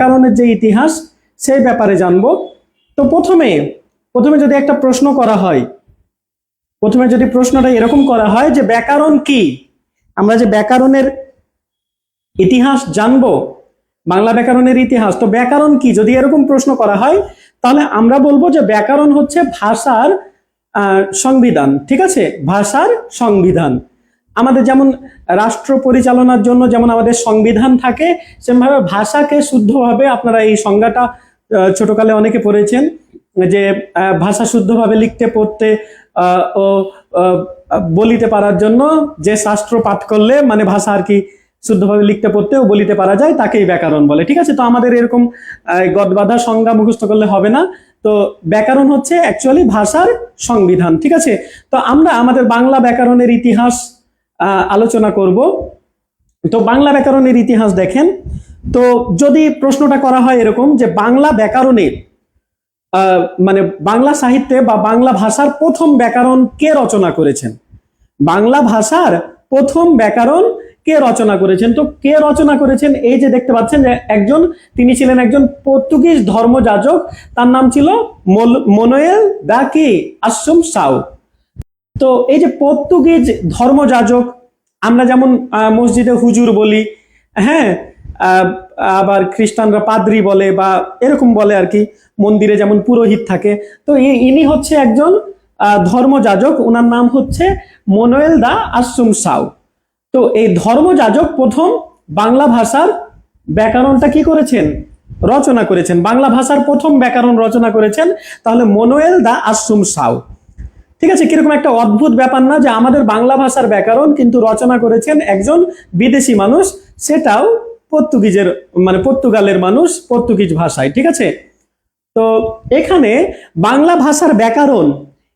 ব্যাকরণের যে ইতিহাস সেই ব্যাপারে জানবো। তো প্রথমে প্রথমে যদি একটা প্রশ্ন করা হয়, প্রথমে যদি প্রশ্নটা এরকম করা হয় যে ব্যাকরণ কি, আমরা যে ব্যাকরণের ইতিহাস জানবো, বাংলা ব্যাকরণের ইতিহাস, তো ব্যাকরণ কি যদি এরকম প্রশ্ন করা হয়, তাহলে আমরা বলবো যে ব্যাকরণ হচ্ছে ভাষার সংবিধান। ঠিক আছে, ভাষার সংবিধান। আমাদের যেমন রাষ্ট্র পরিচালনার জন্য যেমন আমাদের সংবিধান থাকে, সেভাবে ভাষাকে শুদ্ধভাবে, আপনারা এই সংজ্ঞাটা ছোটকালে অনেকে পড়েছেন যে ভাষা শুদ্ধভাবে লিখতে পড়তে ও বলিতে পারার জন্য যে শাস্ত্র পাঠ করলে মানে ভাষা আর কি শুদ্ধভাবে লিখতে পড়তে ও বলিতে পারা যায়, তাকেই ব্যাকরণ বলে। ঠিক আছে, তো আমাদের এরকম গদবাঁধা সংজ্ঞা মুখস্থ করলে হবে না। তো ব্যাকরণ হচ্ছে অ্যাকচুয়ালি ভাষার সংবিধান। ঠিক আছে, তো আমরা আমাদের বাংলা ব্যাকরণের ইতিহাস আলোচনা করব। তো বাংলা ব্যাকরণের ইতিহাস দেখেন, তো যদি প্রশ্নটা করা হয় এরকম যে বাংলা ব্যাকরণের মানে বাংলা সাহিত্যে বা বাংলা ভাষার প্রথম ব্যাকরণ কে রচনা করেছেন, বাংলা ভাষার প্রথম ব্যাকরণ কে রচনা করেছেন, তো কে রচনা করেছেন, এই যে দেখতে পাচ্ছেন যে একজন, তিনি ছিলেন একজন পর্তুগিজ ধর্মযাজক, তার নাম ছিল মনোয়েল দা কি আসুমসাও। তো এই যে পর্তুগিজ ধর্মযাজক, আমরা যেমন মসজিদে হুজুর বলি, হ্যাঁ, আবার খ্রিস্টানরা পাদ্রি বলে বা এরকম বলে আর কি, মন্দিরে যেমন পুরোহিত থাকে, তো ইনি হচ্ছে একজন ধর্মযাজক, ওনার নাম হচ্ছে মনোয়েল দা আসুমসাও। তো এই ধর্মযাজক প্রথম বাংলা ভাষার ব্যাকরণটা কি করেছেন, রচনা করেছেন, বাংলা ভাষার প্রথম ব্যাকরণ রচনা করেছেন তাহলে মনোয়েল দা আসুমসাও। ঠিক আছে, কিরকম একটা অদ্ভুত ব্যাপার না, যে আমাদের বাংলা ভাষার ব্যাকরণ কিন্তু রচনা করেছেন একজন বিদেশি মানুষ, সেটাও পর্তুগিজের মানে পর্তুগালের মানুষ, পর্তুগিজ ভাষায়। ঠিক আছে, তো এখানে বাংলা ভাষার ব্যাকরণ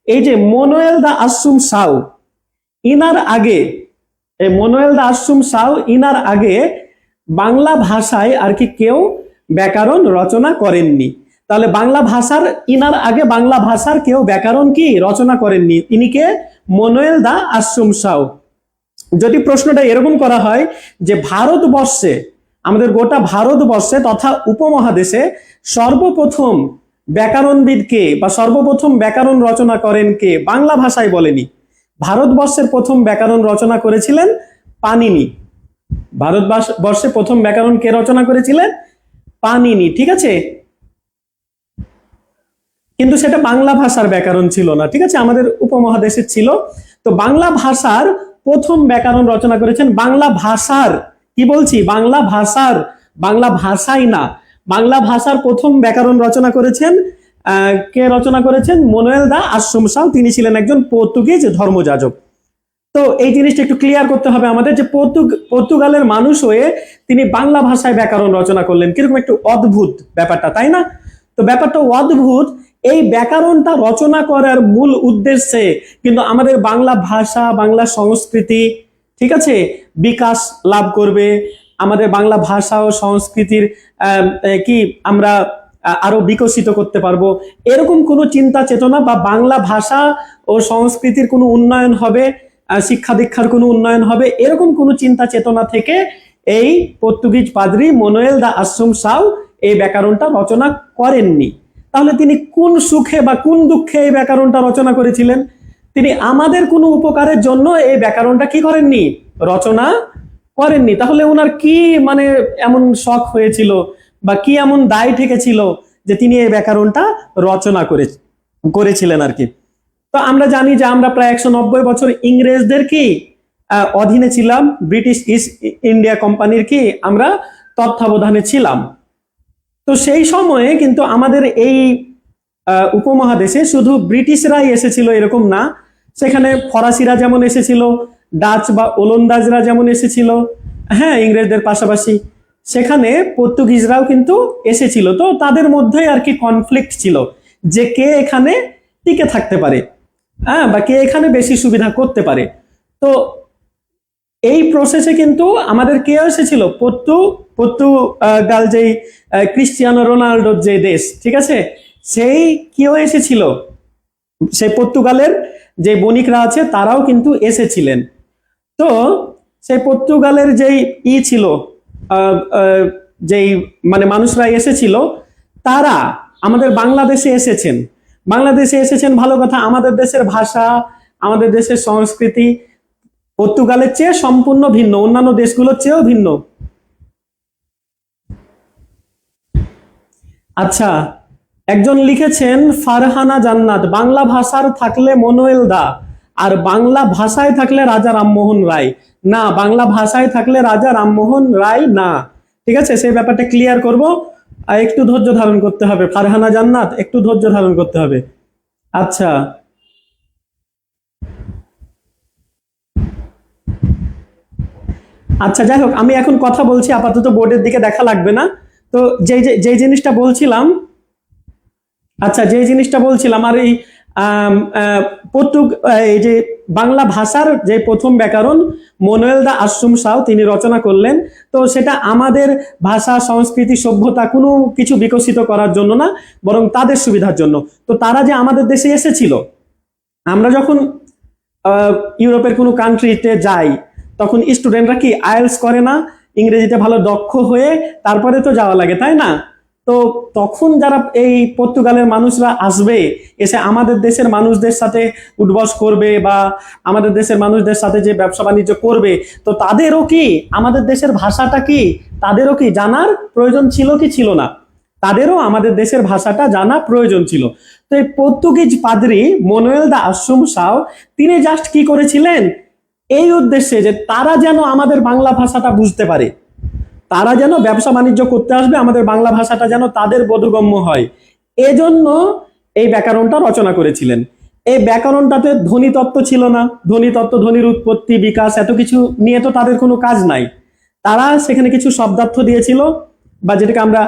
এই যে মনোয়েল দা আসুমসাও, ইনার আগে, এই মনোয়েল দা আসুমসাও ইনার আগে বাংলা ভাষায় আর কি কেউ ব্যাকরণ রচনা করেননি। তাহলে বাংলা ভাষার, ইনার আগে বাংলা ভাষার কেউ ব্যাকরণ কি রচনা করেননি, ইনি কে, মনোয়েল দা আসুমসাও। যদি প্রশ্নটা এরকম করা হয় যে ভারতবর্ষে, আমাদের গোটা ভারতবর্ষে তথা উপমহাদেশে সর্বপ্রথম ব্যাকরণবিদ কে বা সর্বপ্রথম ব্যাকরণ রচনা করেন কে, বাংলা ভাষায় বলেনি, ভারতবর্ষের প্রথম ব্যাকরণ রচনা করেছিলেন পানিনি। ভারতবর্ষে প্রথম ব্যাকরণ কে রচনা করেছিলেন, পানিনি। ঠিক আছে, কিন্তু সেটা বাংলা ভাষার ব্যাকরণ ছিল না। ঠিক আছে, আমাদের উপমহাদেশের ছিল। তো বাংলা ভাষার প্রথম ব্যাকরণ রচনা করেছেন, বাংলা ভাষার, কি বলছি, বাংলা ভাষার, বাংলা ভাষাই না, বাংলা ভাষার প্রথম ব্যাকরণ রচনা করেছেন কে রচনা করেছেন, মনোয়েল দা আসুমসাও। তিনি ছিলেন একজন পর্তুগিজ ধর্মযাজক। তো এই জিনিসটা একটু ক্লিয়ার করতে হবে আমাদের, যে পর্তুগালের মানুষ হয়ে তিনি বাংলা ভাষায় ব্যাকরণ রচনা করলেন, কিরকম একটু অদ্ভুত ব্যাপারটা, তাই না? তো ব্যাপারটা অদ্ভুত। এই ব্যাকরণটা রচনা করার মূল উদ্দেশ্যে কিন্তু আমাদের বাংলা ভাষা, বাংলা সংস্কৃতি, ঠিক আছে, বিকাশ লাভ করবে, আমাদের বাংলা ভাষা ও সংস্কৃতির কি আমরা আরো বিকশিত করতে পারবো, এরকম কোনো চিন্তা চেতনা বা বাংলা ভাষা ও সংস্কৃতির কোনো উন্নয়ন হবে, শিক্ষা দীক্ষার কোনো উন্নয়ন হবে, এরকম কোনো চিন্তা চেতনা থেকে এই পর্তুগিজ পাদ্রী মনোয়েল দা আসুমসাও এই ব্যাকরণটা রচনা করেননি। তাহলে তিনি কোন সুখে বা কোন দুঃখে এই ব্যাকরণটা রচনা করেছিলেন? তিনি আমাদের কোনো উপকারের জন্য এই ব্যাকরণটা কি করেননি, রচনা করেননি। তাহলে ওনার কি মানে এমন শখ হয়েছিল বা কি এমন দায় ঠেকেছিল যে তিনি এই ব্যাকরণটা রচনা করেছিলেন আর কি। তো আমরা জানি যে আমরা প্রায় 190 বছর ইংরেজদের কি অধীনে ছিলাম, ব্রিটিশ ইস্ট ইন্ডিয়া কোম্পানির কি আমরা তত্ত্বাবধানে ছিলাম। তো সেই সময়ে কিন্তু আমাদের এই উপমহাদেশে শুধু ব্রিটিশরাই এসেছিল এরকম না, সেখানে ফরাসিরা যেমন এসেছিল, ডাচ বা ওলন্দাজরা যেমন এসেছিল, হ্যাঁ, ইংরেজদের পাশাপাশি সেখানে পর্তুগিজরাও কিন্তু এসেছিল। তো তাদের মধ্যে আর কি কনফ্লিক্ট ছিল যে কে এখানে টিকে থাকতে পারে, হ্যাঁ, বা কে এখানে বেশি সুবিধা করতে পারে। তো এই প্রসেসে কিন্তু আমাদের কে এসেছিল, পর্তুগাল, যেই ক্রিস্টিয়ানো রোনাল্ডোর যে দেশ, ঠিক আছে, সেই কেউ এসেছিল, সেই পর্তুগালের যে বণিকরা আছে তারাও কিন্তু এসেছিলেন। তো সেই পর্তুগালের যেই ছিল যেই মানে মানুষরা এসেছিল, তারা আমাদের বাংলাদেশে এসেছেন। বাংলাদেশে এসেছেন ভালো কথা, আমাদের দেশের ভাষা, আমাদের দেশের সংস্কৃতি পর্তুগালের চেয়ে সম্পূর্ণ ভিন্ন, অন্যান্য দেশগুলোর চেয়েও ভিন্ন। আচ্ছা, একজন লিখেছেন ফারহানা জান্নাত, বাংলা ভাষার থাকলে মনোয়েল দা, আর বাংলা ভাষায় থাকলে রাজা রামমোহন রায়। না, বাংলা ভাষায় থাকলে রাজা রামমোহন রায় না। ঠিক আছে, সেই ব্যাপারটা ক্লিয়ার করব, আর একটু ধৈর্য ধারণ করতে হবে ফারহানা জান্নাত, একটু ধৈর্য ধারণ করতে হবে। আচ্ছা, আচ্ছা যাই হোক, আমি এখন কথা বলছি, আপাতত বোর্ডের দিকে দেখা লাগবে না। তো যেই জিনিসটা বলছিলাম, আচ্ছা যে জিনিসটা বলছিলাম, আর এই এই যে বাংলা ভাষার যে প্রথম ব্যাকরণ মনোয়েল দা আশ্রম সাউ তিনি রচনা করলেন, তো সেটা আমাদের ভাষা, সংস্কৃতি, সভ্যতা কোনো কিছু বিকশিত করার জন্য না, বরং তাদের সুবিধার জন্য। তো তারা যে আমাদের দেশে এসেছিল, আমরা যখন ইউরোপের কোনো কান্ট্রিতে যাই, তখন স্টুডেন্টরা কি আইএলস করে না, ইংরেজিতে ভালো দক্ষ হয়ে তারপরে তো যাওয়া লাগে, তাই না? তো তখন যারা এই পর্তুগালের মানুষরা আসবে, এসে আমাদের দেশের মানুষদের সাথে উঠবস করবে, বা আমাদের দেশের মানুষদের সাথে যে ব্যবসা বাণিজ্য করবে, তো তাদেরও কি আমাদের দেশের ভাষাটা কি তাদেরও কি জানার প্রয়োজন ছিল কি ছিল না? তাদেরও আমাদের দেশের ভাষাটা জানা প্রয়োজন ছিল। তো এই পর্তুগিজ পাদ্রী মনোয়েল দা আশ্রম সাউ তিনি জাস্ট কি করেছিলেন, এই উদ্দেশ্যে যে তারা যেন আমাদের বাংলা ভাষাটা বুঝতে পারে, তারা যেন ব্যবসা বাণিজ্য করতে আসবে, আমাদের বাংলা ভাষাটা যেন তাদের বোধগম্য হয়, এজন্য এই ব্যাকরণটা রচনা করেছিলেন। এই ব্যাকরণটাতে ধ্বনিতত্ত্ব ছিল না, ধ্বনিতত্ত্ব, ধ্বনির উৎপত্তি, বিকাশ, এত কিছু নিয়ে তো তাদের কোনো কাজ নাই। তারা সেখানে কিছু শব্দার্থ দিয়েছিল, বা যেটাকে আমরা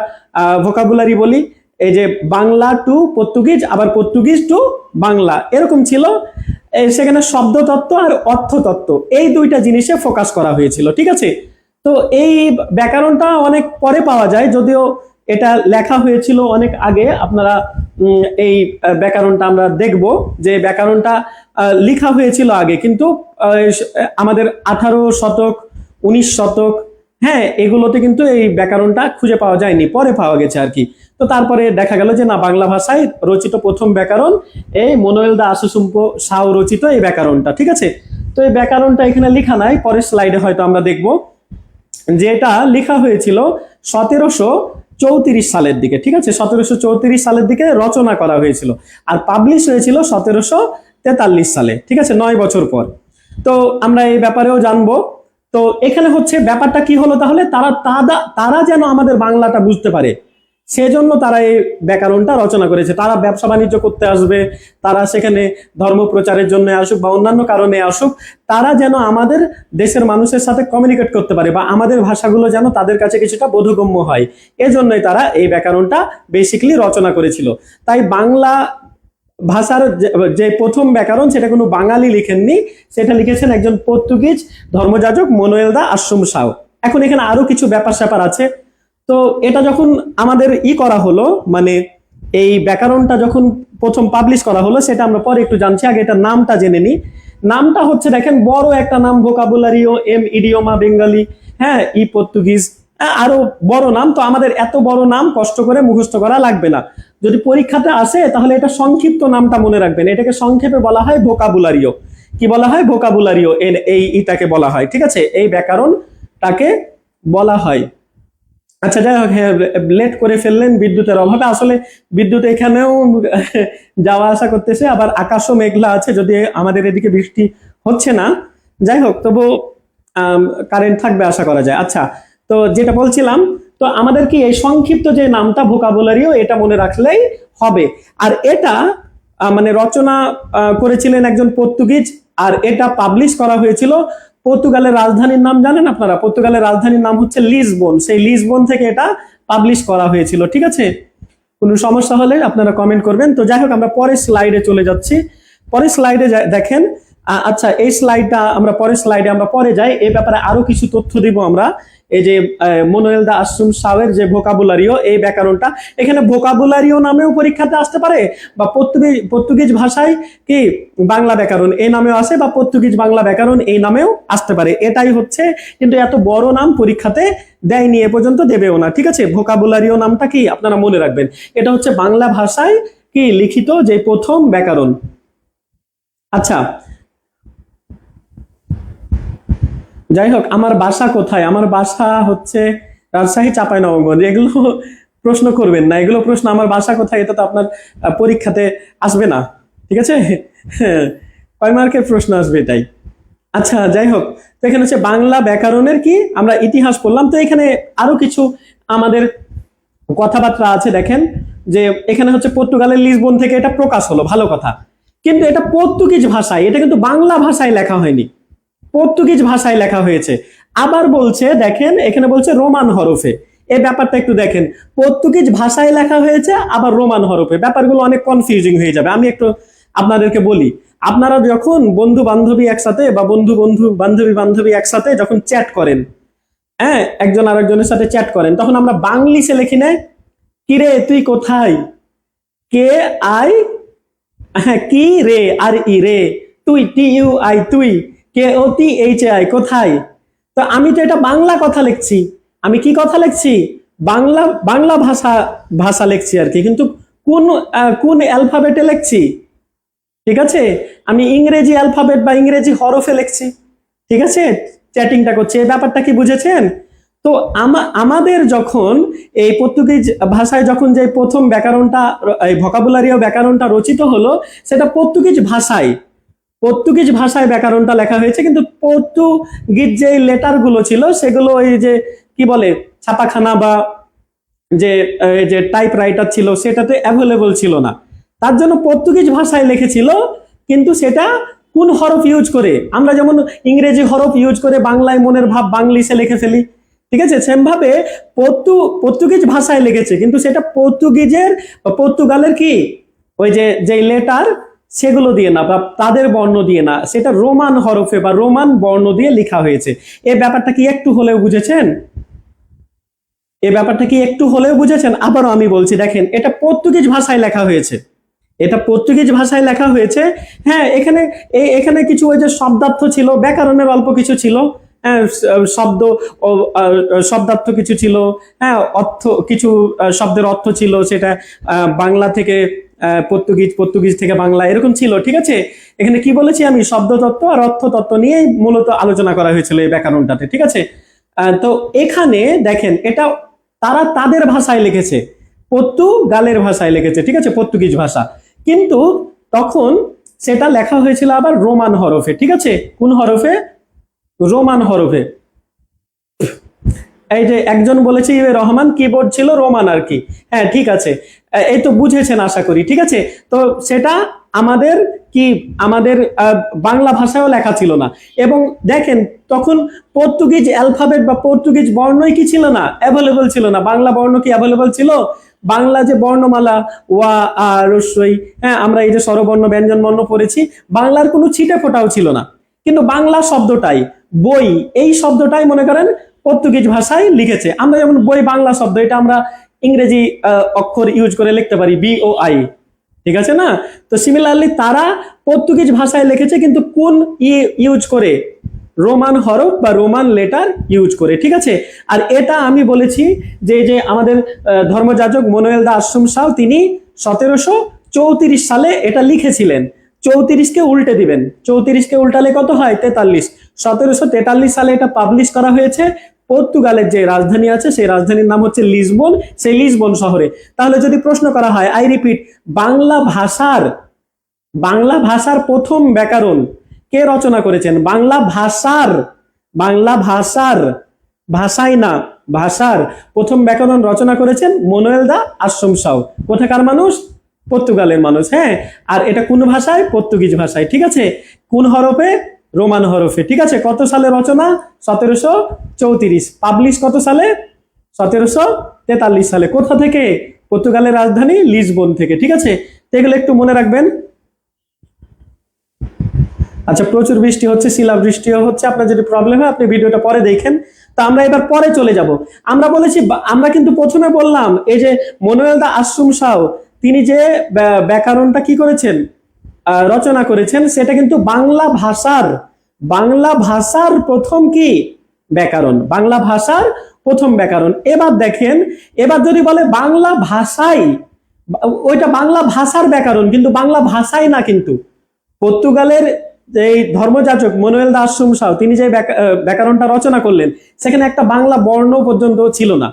ভোকাবুলারি বলি, এই যে বাংলা টু পর্তুগিজ, আবার পর্তুগিজ টু বাংলা, এরকম ছিল। সেখানে শব্দতত্ত্ব আর অর্থতত্ত্ব এই দুইটা জিনিসে ফোকাস করা হয়েছিল। ঠিক আছে, তো এই ব্যাকরণটা অনেক পরে পাওয়া যায়, যদিও এটা লেখা হয়েছিল অনেক আগে। আপনারা এই ব্যাকরণটা আমরা দেখব যে ব্যাকরণটা লেখা হয়েছিল আগে, কিন্তু আমাদের 18 শতক, 19 শতক, হ্যাঁ, এগুলোতে কিন্তু এই ব্যাকরণটা খুঁজে পাওয়া যায়নি, পরে পাওয়া গেছে আর কি। তো তারপরে দেখা গেল যে না, বাংলা ভাষায় রচিত প্রথম ব্যাকরণ এই মনোয়েল দা আশুসুম্প সাউ রচিত এই ব্যাকরণটা। ঠিক আছে, তো এই ব্যাকরণটা এখানে লেখা নাই, পরের স্লাইডে হয়তো আমরা দেখব যে এটা লেখা হয়েছিল 1734 সালের দিকে। ঠিক আছে, 1734 সালের দিকে রচনা করা হয়েছিল, আর পাবলিশ হয়েছিল 1743 সালে। ঠিক আছে, 9 বছর পর। তো আমরা এই ব্যাপারেও জানবো। তো এখানে হচ্ছে ব্যাপারটা কি হলো, তাহলে তারা যেন আমাদের বাংলাটা বুঝতে পারে, সেজন্য তারা এই ব্যাকরণটা রচনা করেছে। তারা ব্যবসা বাণিজ্য করতে আসবে, তারা সেখানে ধর্ম প্রচারের জন্য আসুক বা অন্যান্য কারণে আসুক, তারা যেন আমাদের দেশের মানুষের সাথে কমিউনিকেট করতে পারে, বা আমাদের ভাষাগুলো যেন তাদের কাছে কিছুটা বোধগম্য হয়, এজন্যই তারা এই ব্যাকরণটা বেসিক্যালি রচনা করেছিল। তাই বাংলা ভাষার যে প্রথম ব্যাকরণ, সেটা কোনো বাঙালি লিখেননি, সেটা লিখেছেন একজন পর্তুগিজ ধর্মযাজক মনোয়েল দা আশ্রম সাউ। এখন এখানে আরো কিছু ব্যাপার স্যাপার আছে। তো এটা যখন আমাদের করা হলো, মানে এই ব্যাকরণটা যখন প্রথম পাবলিশ করা হলো, সেটা আমরা পরে একটু জানছি, আগে এটা নামটা জেনে নিই। নামটা হচ্ছে, দেখেন, বড় একটা নাম, ভোকাবুলারিও এম ইডিওমা বেঙ্গলি, হ্যাঁ, পর্তুগিজ, আরো বড় নাম। তো আমাদের এত বড় নাম কষ্ট করে মুখস্থ করা লাগবে না, যদি পরীক্ষাতে আসে তাহলে এটা সংক্ষিপ্ত নামটা মনে রাখবেন, এটাকে সংক্ষেপে বলা হয় ভোকাবুলারিও। কি বলা হয়? ভোকাবুলারিও, এইটাকে বলা হয়। ঠিক আছে, এই ব্যাকরণটাকে বলা হয়। আচ্ছা যাই হোক, হ্যাঁ, লেট করে ফেললেন বিদ্যুতের অভাবে, আসলে বিদ্যুৎ এখানেও যাওয়া আসা করতেছে, আবার আকাশও মেঘলা আছে, যদি আমাদের এদিকে বৃষ্টি হচ্ছে না। যাই হোক, তবু কারেন্ট থাকবে আশা করা যায়। আচ্ছা, তো যেটা বলছিলাম, তো আমাদের কি এই সংক্ষিপ্ত যে নামটা ভোকাবুলারিও, এটা মনে রাখলেই হবে। আর এটা মানে রচনা করেছিলেন একজন পর্তুগিজ, আর এটা পাবলিশ করা হয়েছিল। পর্তুগালের রাজধানীর নাম জানেন আপনারা? পর্তুগালের রাজধানীর নাম হচ্ছে লিসবন। সেই লিসবন থেকে এটা পাবলিশ করা হয়েছিল। ঠিক আছে, কোনো সমস্যা হলে আপনারা কমেন্ট করবেন। তো যাই হোক, আমরা পরের স্লাইডে চলে যাচ্ছি। পরের স্লাইডে দেখেন আচ্ছা, এই স্লাইডটা আমরা পরের স্লাইডে আমরা পরে যাই, এই ব্যাপারে আরো কিছু তথ্য দিব আমরা। এই যে মনোয়েল দা আশরুম শাওয়ের যে ভোকাবুলারিও, এই ব্যাকরণটা এখানে ভোকাবুলারিও নামেও পরীক্ষাতে আসতে পারে, বা পর্তুগিজ ভাষায় কি বাংলা ব্যাকরণ এই নামেও আসে, বা পর্তুগিজ বাংলা ব্যাকরণ এই নামেও আসতে পারে। এটাই হচ্ছে, কিন্তু এত বড় নাম পরীক্ষাতে দেয়নি, এ পর্যন্ত দেবেও না। ঠিক আছে, ভোকাবুলারিও নামটা কি আপনারা মনে রাখবেন, এটা হচ্ছে বাংলা ভাষায় কি লিখিত যে প্রথম ব্যাকরণ। আচ্ছা, যাই হোক, আমার বাসা কোথায়? আমার বাসা হচ্ছে রাজশাহী চাঁপাইনবাবগঞ্জ। এগুলো প্রশ্ন করবেন না, এগুলো প্রশ্ন আমার বাসা কোথায় এটা তো আপনার পরীক্ষাতে আসবে না। ঠিক আছে, কয় মার্কের প্রশ্ন আসবে এটাই। আচ্ছা, যাই হোক, তো এখানে হচ্ছে বাংলা ব্যাকরণের কি আমরা ইতিহাস পড়লাম। তো এখানে আরো কিছু আমাদের কথাবার্তা আছে। দেখেন যে এখানে হচ্ছে পর্তুগালের লিসবন থেকে এটা প্রকাশ হলো, ভালো কথা, কিন্তু এটা পর্তুগিজ ভাষায়, এটা কিন্তু বাংলা ভাষায় লেখা হয়নি, পর্তুগিজ ভাষায় লেখা হয়েছে। আবার বলছে, দেখেন এখানে বলছে রোমান হরফে, এই ব্যাপারটা একটু দেখেন, পর্তুগিজ ভাষায় লেখা হয়েছে আবার রোমান হরফে, ব্যাপারগুলো অনেক কনফিউজিং হয়ে যাবে। আমি একটু আপনাদেরকে বলি, আপনারা যখন বন্ধু বান্ধবী একসাথে, বা বান্ধবী একসাথে যখন চ্যাট করেন, হ্যাঁ, একজন আরেকজনের সাথে চ্যাট করেন, তখন আমরা বাংলিশে লিখি না, কিরে তুই কোথায়, কে আই, হ্যাঁ, কি রে, আর ই রে, তুই, টি ইউ আই তুই, কে ও টি এইচ এ আই কোথায়। তো আমি তো এটা বাংলা কথা লিখছি, আমি কি কথা লিখছি, বাংলা বাংলা ভাষা ভাষা লিখছি আর কি, কিন্তু কোন কোন অ্যালফাবেটে লিখছি, ঠিক আছে, আমি ইংরেজি অ্যালফাবেট বা ইংরেজি হরফে লিখছি। ঠিক আছে, চ্যাটিংটা করছি, এই ব্যাপারটা কি বুঝেছেন? তো আমাদের যখন এই পর্তুগিজ ভাষায় যখন যে প্রথম ব্যাকরণটা, এই ভোকাবুলারিও ব্যাকরণটা রচিত হলো, সেটা পর্তুগিজ ভাষায় ব্যাকরণটা লেখা হয়েছে, কিন্তু পর্তুগিজ যে লেটার গুলো ছিল সেগুলো ওই যে কি বলে ছাপাখানা বা যে টাইপ রাইটার ছিল সেটাতে অ্যাভেলেবল ছিল না, তার জন্য পর্তুগিজ ভাষায় লিখেছিল। কিন্তু সেটা কোন হরফ ইউজ করে, আমরা যেমন ইংরেজি হরফ ইউজ করে বাংলায় মনের ভাব বাংলিশে লিখে ফেলি, ঠিক আছে, সেম ভাবে পর্তুগিজ ভাষায় লিখেছে, কিন্তু সেটা পর্তুগালের কি ওই যে লেটার সেগুলো দিয়ে না, বা তাদের বর্ণ দিয়ে না, সেটা রোমান হরফে বা রোমান বর্ণ দিয়ে লেখা হয়েছে। এই ব্যাপারটা কি একটু হলেও বুঝেছেন? এই ব্যাপারটা কি একটু হলেও বুঝেছেন? আবারও আমি বলছি, দেখেন এটা পর্তুগিজ ভাষায় লেখা হয়েছে, এটা পর্তুগিজ ভাষায় লেখা হয়েছে। হ্যাঁ, এখানে কিছু ওই যে শব্দার্থ ছিল, ব্যাকরণের অল্প কিছু ছিল, হ্যাঁ, শব্দার্থ কিছু ছিল, হ্যাঁ, অর্থ কিছু, শব্দের অর্থ ছিল, সেটা বাংলা থেকে পর্তুগিজ থেকে বাংলা এরকম ছিল। ঠিক আছে, এখানে কি বলেছি আমি, শব্দতত্ত্ব আর অর্থতত্ত্ব নিয়ে মূলত আলোচনা করা হয়েছিল এই ব্যাকরণটাতে। ঠিক আছে, তো এখানে দেখেন এটা তারা তাদের ভাষায় লিখেছে, পর্তুগালের ভাষায় লিখেছে, ঠিক আছে, পর্তুগিজ ভাষা, কিন্তু তখন সেটা লেখা হয়েছিল আবার রোমান হরফে। ঠিক আছে, কোন হরফে? রোমান হরফে। এই যে একজন বলেছে রহমান কিবোর্ড ছিল রোমান আর কি, হ্যাঁ ঠিক আছে, এই তো বুঝেছেন আশা করি। ঠিক আছে, তো সেটা আমাদের কি আমাদের বাংলা ভাষায়ও লেখা ছিল না, এবং দেখেন তখন পর্তুগিজ অ্যালফাবেট বা পর্তুগিজ বর্ণই কি ছিল না, অ্যাভেলেবল ছিল না। বাংলা বর্ণ কি অ্যাভেলেবল ছিল? বাংলা যে বর্ণমালা ওয়া আ রস্বই, হ্যাঁ, আমরা এই যে স্বরবর্ণ ব্যঞ্জন বর্ণ পড়েছি, বাংলার কোনো ছিটে ফোটাও ছিল না, কিন্তু বাংলা শব্দটাই, বই, এই শব্দটাই মনে করেন পর্তুগিজ ভাষায় লিখেছে। আমরা যেমন বই বাংলা শব্দ, এটা আমরা ইংরেজি অক্ষর ইউজ করে লিখতে পারি, বি ও আই, ঠিক আছে না? তো সিমিলারলি তারা পর্তুগিজ ভাষায় লিখেছে, কিন্তু কোন ইউজ করে? রোমান হরফ বা রোমান লেটার ইউজ করে। ঠিক আছে, আর এটা আমি বলেছি যে আমাদের ধর্মযাজক মনোয়েল দা আশ্রম শাহ, তিনি 1734 সালে এটা লিখেছিলেন। 34কে উল্টে দিবেন, 34কে উল্টালে কত হয়? 43। 1743 সালে এটা পাবলিশ করা হয়েছে। পর্তুগালের যে রাজধানী আছে সেই রাজধানীর নাম হচ্ছে লিসবন, সেই লিসবন শহরে। তাহলে যদি প্রশ্ন করা হয়, আই রিপিট, বাংলা ভাষার প্রথম ব্যাকরণ কে রচনা করেছেন? বাংলা ভাষার ভাষাই না, ভাষার প্রথম ব্যাকরণ রচনা করেছেন মনোয়েল দা আশ্রম শাহ। কোথাকার মানুষ? পর্তুগালের মানুষ। হ্যাঁ, আর এটা কোন ভাষায়? পর্তুগিজ ভাষায়। ঠিক আছে, কোন হরফে? রোমান হরফে। ঠিক আছে, কত সালে রচনা? 1734। পাবলিশ কত সালে? 1743 সালে। কোথা থেকে? পর্তুগালের রাজধানী লিসবন থেকে। ঠিক আছে, এগুলো একটু মনে রাখবেন। আচ্ছা, প্রচুর বৃষ্টি হচ্ছে, শিলাবৃষ্টিও হচ্ছে। আপনার যদি প্রবলেম হয় আপনি ভিডিওটা পরে দেখেন। তো আমরা এবার পরে চলে যাব। আমরা বলেছি, আমরা কিন্তু প্রথমে বললাম এই যে মনোয়েল দা আশ্রম শাহ তিনি যে ব্যাকরণটা কি করেছেন, রচনা করেছেন, সেটা কিন্তু বাংলা ভাষার প্রথম কি ব্যাকরণ, বাংলা ভাষার প্রথম ব্যাকরণ। এবার দেখেন, এবার যদি বলে বাংলা ভাষায়, ওইটা বাংলা ভাষার ব্যাকরণ, কিন্তু বাংলা ভাষায় না। কিন্তু পর্তুগালের এই ধর্মযাজক মনোয়েল দা আশ্রম শাহ তিনি যে ব্যাকরণটা রচনা করলেন, সেখানে একটা বাংলা বর্ণ পর্যন্ত ছিল না।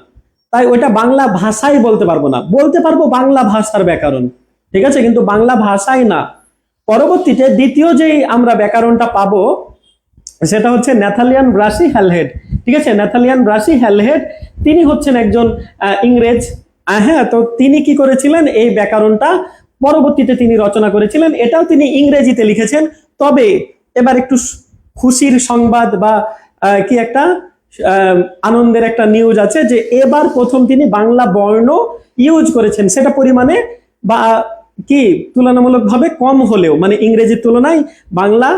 তাই ওইটা বাংলা ভাষাই বলতে পারবো না, বলতে পারবো বাংলা ভাষার ব্যাকরণ, ঠিক আছে, কিন্তু বাংলা ভাষাই না। পরবর্তীতে দ্বিতীয় যেই আমরা ব্যাকরণটা পাবো সেটা হচ্ছে ন্যাথালিয়ান ব্রাসি হ্যালহেড। ঠিক আছে, ন্যাথালিয়ান ব্রাসি হ্যালহেড তিনি হচ্ছেন একজন ইংরেজ। হ্যাঁ, তো তিনি কি করেছিলেন, এই ব্যাকরণটা পরবর্তীতে তিনি রচনা করেছিলেন। এটাও তিনি ইংরেজিতে লিখেছেন। তবে এবার একটু খুশির সংবাদ বা কি একটা আনন্দের একটা নিউজ আছে, যে এবার প্রথম তিনি বাংলা বর্ণ ইউজ করেছেন। সেটা পরিমাণে বা কি তুলনামূলকভাবে কম হলেও, মানে ইংরেজির তুলনায় বাংলা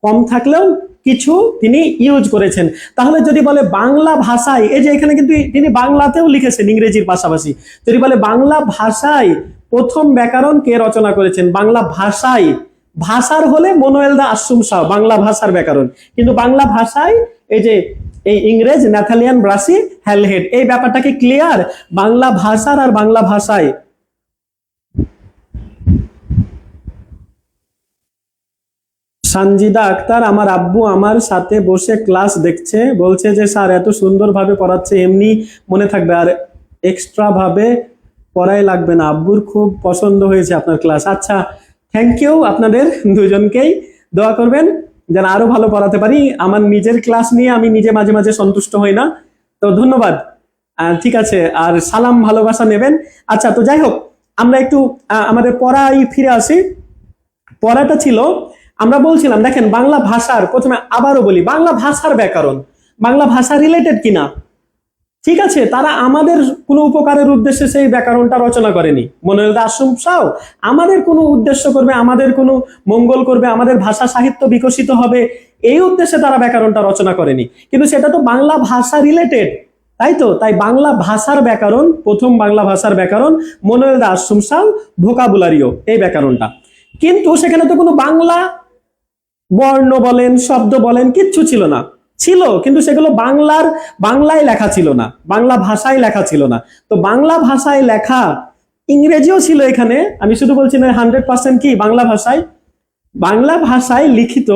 কম থাকলেও কিছু তিনি ইউজ করেছেন। তাহলে যদি বলে বাংলা ভাষায়, এই যে এখানে কিন্তু তিনি বাংলাতেও লিখেছেন ইংরেজির পাশাপাশি, যদি বলে বাংলা ভাষায় প্রথম ব্যাকরণ কে রচনা করেছেন, বাংলা ভাষায়, ভাষার হলে মনোয়েল দা আশ্রম শাহ বাংলা ভাষার ব্যাকরণ, কিন্তু বাংলা ভাষায় এই যে এই ইংরেজ ন্যাথালিয়ান ব্রাসি হ্যালহেড। এই ব্যাপারটা কি ক্লিয়ার? বাংলা ভাষার আর বাংলা ভাষায়। সানজিদা আক্তার, আমার আব্বু আমার সাথে বসে ক্লাস দেখছে, বলছে যে স্যার এত সুন্দরভাবে পড়াচ্ছে, এমনি মনে থাকবে, আর এক্সট্রা ভাবে পড়াই লাগবে না, আব্বুর খুব পছন্দ হয়েছে আপনার ক্লাস। আচ্ছা, থ্যাংক ইউ আপনাদের দুজনকেই। দোয়া করবেন যেন আরো ভালো পড়াতে পারি। আমার নিজের ক্লাস নিয়ে আমি নিজে মাঝে মাঝে সন্তুষ্ট হই না, তো ধন্যবাদ। ঠিক আছে, আর সালাম ভালোবাসা নেবেন। আচ্ছা, তো যাই হোক, আমরা একটু আমাদের পড়ায় ফিরে আসি। পড়াটা ছিল, আমরা বলছিলাম দেখেন বাংলা ভাষার, প্রথমে আবারও বলি, বাংলা ভাষার ব্যাকরণ, বাংলা ভাষা রিলেটেড কিনা। ঠিক আছে, তারা আমাদের কোনো উপকারের উদ্দেশ্যে সেই ব্যাকরণটা রচনা করেনি। মনোয়েল দা আশ্রম শাহ আমাদের কোনো উদ্দেশ্য করবে, আমাদের কোনো মঙ্গল করবে, আমাদের ভাষা সাহিত্য বিকশিত হবে, এই উদ্দেশ্যে তারা ব্যাকরণটা রচনা করেনি। কিন্তু সেটা তো বাংলা ভাষা রিলেটেড, তাই তো? তাই বাংলা ভাষার ব্যাকরণ, প্রথম বাংলা ভাষার ব্যাকরণ মনোয়েল দা আশ্রম শাহ ভোকাবুলারিও, এই ব্যাকরণটা। কিন্তু সেখানে তো কোনো বাংলা বর্ণ বলেন, শব্দ বলেন, কিচ্ছু ছিল না। ছিল, কিন্তু সেগুলো বাংলায় লেখা ছিল না, বাংলা ভাষায় লেখা ছিল না। তো বাংলা ভাষায় লেখা, ইংরেজিও ছিল এখানে, আমি শুধু বলছি না 100% কি বাংলা ভাষায় লিখিত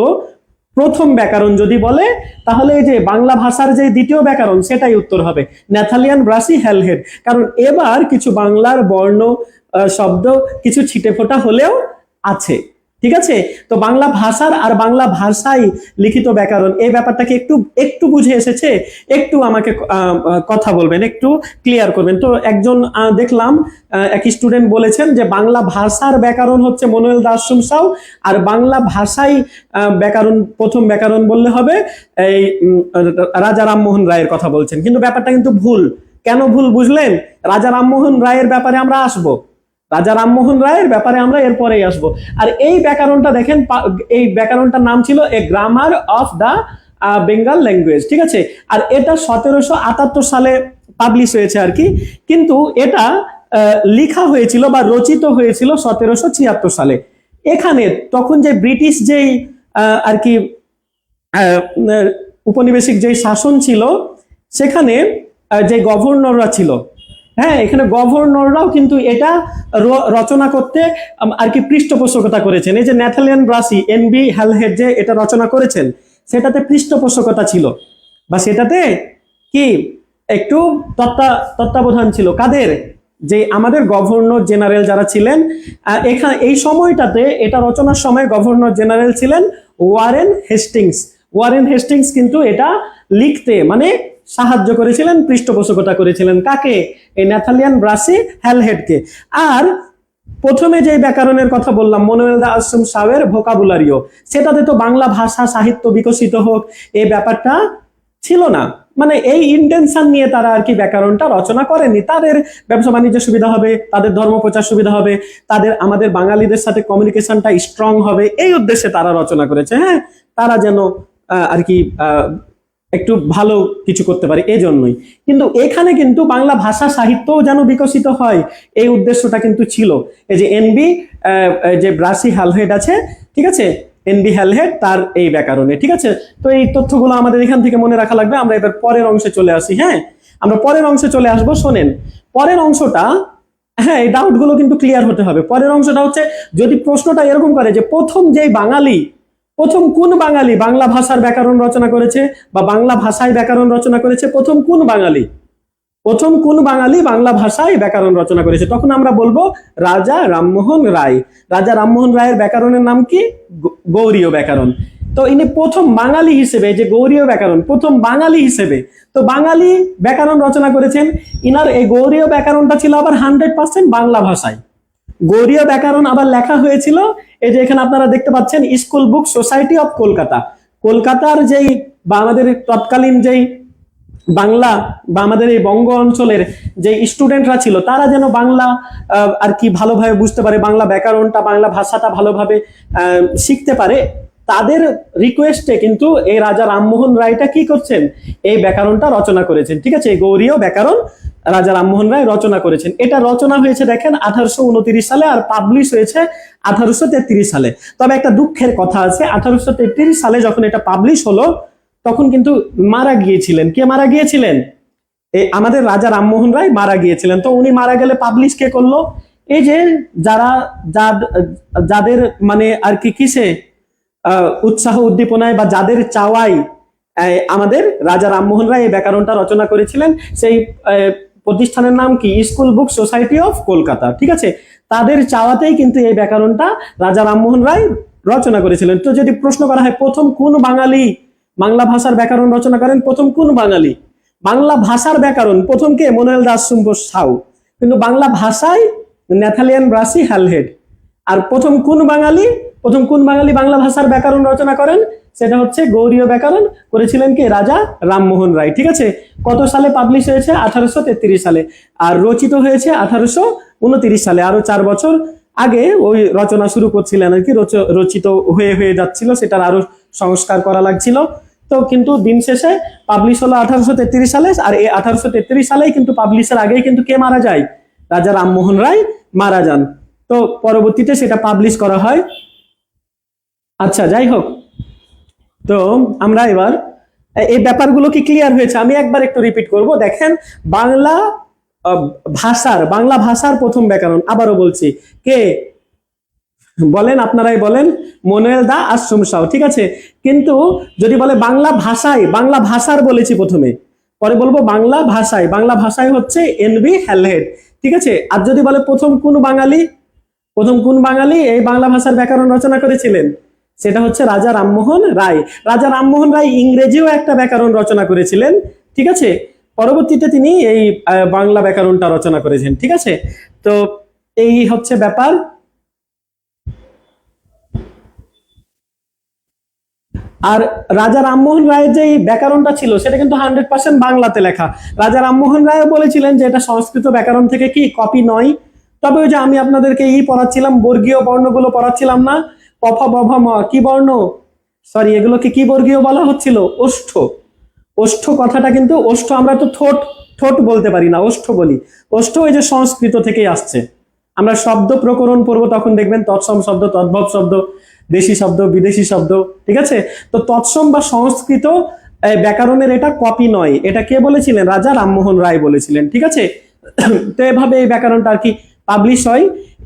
প্রথম ব্যাকরণ যদি বলে, তাহলে এই যে বাংলা ভাষার যে দ্বিতীয় ব্যাকরণ, সেটাই উত্তর হবে ন্যাথালিয়ান ব্রাসি হ্যালহেড। কারণ এবার কিছু বাংলার বর্ণ শব্দ কিছু ছিটে ফোটা হলেও আছে। ঠিক আছে, তো বাংলা ভাষার আর বাংলা ভাষায় লিখিত ব্যাকরণ, এই ব্যাপারটাকে একটু একটু বুঝে এসেছে? একটু আমাকে কথা বলবেন, একটু ক্লিয়ার করবেন। তো একজন দেখলাম এক স্টুডেন্ট বলেছেন যে বাংলা ভাষার ব্যাকরণ হচ্ছে মনোয়েল দা আশ্রম শাহ, আর বাংলা ভাষায় ব্যাকরণ, প্রথম ব্যাকরণ বললে হবে এই রাজা রামমোহন রায়ের কথা বলছেন। কিন্তু ব্যাপারটা কিন্তু ভুল। কেন ভুল বুঝলেন? রাজা রামমোহন রায়ের ব্যাপারে আমরা আসবো, রাজা রামমোহন রায়ের ব্যাপারে আমরা এরপরেই আসবো। আর এই ব্যাকরণটা দেখেন, এই ব্যাকরণটার নাম ছিল a grammar of the Bengal language. ঠিক আছে, আর এটা 1778 সালে পাবলিশ হয়েছে আর কি, কিন্তু এটা লেখা হয়েছিল বা রচিত হয়েছিল 1776 সালে। এখানে তখন যে ব্রিটিশ যেই আর কি উপনিবেশিক যেই শাসন ছিল, সেখানে যে গভর্নররা ছিল, হ্যাঁ, এখানে গভর্নররাও কিন্তু এটা রচনা করতে আর কি পৃষ্ঠপোষকতা করেছেন। এই যে ন্যাথালিয়ান ব্রাসি এনবি হ্যালহেড যে এটা রচনা করেছেন, সেটাতে পৃষ্ঠপোষকতা ছিল, বা সেটাতে কি একটু তত্ত্বাবধান ছিল কাদের? যে আমাদের গভর্নর জেনারেল যারা ছিলেন, এখানে এই সময়টাতে এটা রচনার সময় গভর্নর জেনারেল ছিলেন ওয়ারেন হেস্টিংস। ওয়ারেন হেস্টিংস কিন্তু এটা লিখতে মানে সাহায্য করেছিলেন, পৃষ্ঠপোষকতা করেছিলেন কাকে? এই ন্যাথালিয়ান ব্রাসি হ্যালহেডকে। আর প্রথমে যে ব্যাকরণের কথা বললাম মনোয়েল দা আশ্রম শাহের ভোকাবুলারিও, সেটাতে তো বাংলা ভাষা সাহিত্য বিকশিত হোক এই ব্যাপারটা ছিল না। মানে এই ইন্টেনশন নিয়ে তারা আর কি ব্যাকরণটা রচনা করেনি। তাদের ব্যবসা বাণিজ্য সুবিধা হবে, তাদের ধর্ম প্রচার সুবিধা হবে, তাদের আমাদের বাঙালিদের সাথে কমিউনিকেশনটা স্ট্রং হবে, এই উদ্দেশ্যে তারা রচনা করেছে। হ্যাঁ, তারা যেন আর কি একটু ভালো কিছু করতে পারে, এই জন্যই। কিন্তু এখানে কিন্তু বাংলা ভাষা সাহিত্যও যেন বিকশিত হয়, এই উদ্দেশ্যটা কিন্তু ছিল। এই যে এনবি যে ব্রাসি হ্যালহেড আছে, ঠিক আছে, এনবি হ্যালহেড তার এই ব্যাকরণে, ঠিক আছে। তো এই তথ্যগুলো আমাদের এখান থেকে মনে রাখা লাগবে। আমরা এবার পরের অংশে চলে আসি। হ্যাঁ, আমরা পরের অংশে চলে আসবো। শোনেন, পরের অংশটা, হ্যাঁ, এই ডাউট গুলো কিন্তু ক্লিয়ার হতে হবে। পরের অংশটা হচ্ছে, যদি প্রশ্নটা এরকম করে যে প্রথম যেই বাঙালি, প্রথম কোন বাঙালি বাংলা ভাষার ব্যাকরণ রচনা করেছে বা বাংলা ভাষায় ব্যাকরণ রচনা করেছে, প্রথম কোন বাঙালি, প্রথম কোন বাঙালি বাংলা ভাষায় ব্যাকরণ রচনা করেছে, তখন আমরা বলবো রাজা রামমোহন রায়। রাজা রামমোহন রায়ের ব্যাকরণের নাম কি? গৌড়ীয় ব্যাকরণ। তো ইনি প্রথম বাঙালি হিসেবে, যে গৌড়ীয় ব্যাকরণ, প্রথম বাঙালি হিসেবে তো বাঙালি ব্যাকরণ রচনা করেছেন। ইনার এই গৌড়ীয় ব্যাকরণটা ছিল আবার 100% বাংলা ভাষায়। গৌড়ীয় ব্যাকরণ আবার লেখা হয়েছিল, এই যে এখানে আপনারা দেখতে পাচ্ছেন, school book society of Kolkata. কলকাতার যেই বা আমাদের তৎকালীন যেই বাংলা বা আমাদের এই বঙ্গ অঞ্চলের যে স্টুডেন্টরা ছিল, তারা যেন বাংলা আর কি ভালোভাবে বুঝতে পারে, বাংলা ব্যাকরণটা, বাংলা ভাষাটা ভালোভাবে শিখতে পারে, তাদের রিকোয়েস্টে কিন্তু এই রাজা রামমোহন রায়টা কি করছেন, এই ব্যাকরণটা রচনা করেছেন। ঠিক আছে, এই গৌড়ীয় ব্যাকরণ রাজা রামমোহন রায় রচনা করেছেন। এটা রচনা হয়েছে দেখেন 1829 সালে, আর পাবলিশ হয়েছে 1833 সালে। তবে একটা দুঃখের কথা আছে, 1833 সালে যখন এটা পাবলিশ হলো, তখন কিন্তু মারা গিয়েছিলেন। কে মারা গিয়েছিলেন? আমাদের রাজা রামমোহন রায় মারা গিয়েছিলেন। তো উনি মারা গেলে পাবলিশ কে করলো? এই যে যারা যাদের মানে আর কি কিসে উৎসাহ উদ্দীপনায় বা যাদের চাওয়াই আমাদের রাজা রামমোহন রায় এই ব্যাকরণটা রচনা করেছিলেন, সেই প্রতিষ্ঠানের নাম কি? School book society of Kolkata. ঠিক আছে, তাদের চাওয়াতেই কিন্তু এই ব্যাকরণটা রাজা রামমোহন রায় রচনা করেছিলেন। তো যদি প্রশ্ন করা হয় প্রথম কোন বাঙালি বাংলা ভাষার ব্যাকরণ রচনা করেন, প্রথম কোন বাঙালি বাংলা ভাষার ব্যাকরণ, প্রথম কে? মনোয়েল দাস সাউ। কিন্তু বাংলা ভাষায় ন্যাথালিয়ান ব্রাসি হ্যালহেড। আর প্রথম কোন বাঙালি, প্রথম কোন বাঙালি বাংলা ভাষার ব্যাকরণ রচনা করেন, সেটা হচ্ছে গৌড়ীয় ব্যাকরণ, করেছিলেন কে? রাজা রামমোহন রায়। ঠিক আছে, কত সালে পাবলিশ হয়েছে? 1833 সালে। আর রচিত হয়েছে 1829 সালে। আরো 4 বছর আগে ওই রচনা শুরু করছিলেন আর কি, রচিত হয়ে হয়ে যাচ্ছিল, সেটার আরো সংস্কার করা লাগছিল। তো কিন্তু দিন শেষে পাবলিশ হলো 1833 সালে। আর এই 1833 সালেই কিন্তু পাবলিশের আগেই কিন্তু কে মারা যায়? রাজা রামমোহন রায় মারা যান। তো পরবর্তীতে সেটা পাবলিশ করা হয়। আচ্ছা, যাই হোক, তো আমরা এবার এই ব্যাপারগুলো কি ক্লিয়ার হয়েছে? আমি একবার একটু রিপিট করব। দেখেন, বাংলা বাংলা ভাষার প্রথম ব্যাকরণ, আবারও বলছি, কে বলেন? আপনারাই বলেন। মনোয়েল দা আশ্রম সাউ। ঠিক আছে, কিন্তু যদি বলে বাংলা ভাষায়, বাংলা ভাষার বলেছি প্রথমে, পরে বলবো বাংলা ভাষায়, বাংলা ভাষায় হচ্ছে এনবি হ্যালহেড। ঠিক আছে, আর যদি বলে প্রথম কোন বাঙালি, প্রথম কোন বাঙালি এই বাংলা ভাষার ব্যাকরণ রচনা করেছিলেন, সেটা হচ্ছে রাজা রামমোহন রায়। রাজা রামমোহন রায় ইংরেজিও একটা ব্যাকরণ রচনা করেছিলেন। ঠিক আছে, পরবর্তীতে তিনি এই বাংলা ব্যাকরণটা রচনা করেছেন। ঠিক আছে, তো এই হচ্ছে ব্যাপার। আর রাজা রামমোহন রায়ের যে ব্যাকরণটা ছিল, সেটা কিন্তু 100% বাংলাতে লেখা। রাজা রামমোহন রায় বলেছিলেন যে এটা সংস্কৃত ব্যাকরণ থেকে কি কপি নয়। তবে ওই যে আমি আপনাদেরকে পড়াচ্ছিলাম, বর্গীয় বর্ণগুলো পড়াচ্ছিলাম না, ক খ গ ঘ ম, কি বর্ণ, সরি, এগুলোকে কি বর্গীয় বলা হচ্ছিল? ওষ্ঠ। ওষ্ঠ কথাটা কিন্তু, ওষ্ঠ আমরা তো ঠোঁট ঠোঁট বলতে পারি না, ওষ্ঠ বলি। ওষ্ঠ ওই যে সংস্কৃত থেকেই আসছে। আমরা শব্দ প্রকরণ পড়বো, তখন দেখবেন তৎসম শব্দ, তদ্ভব শব্দ, দেশি শব্দ, বিদেশি শব্দ। ঠিক আছে, তো তৎসম বা সংস্কৃত ব্যাকরণের এটা কপি নয়। এটা কে বলেছিলেন? রাজা রামমোহন রায় বলেছিলেন। ঠিক আছে, তো এভাবে এই ব্যাকরণটা আর কি পাবলিশ হয়।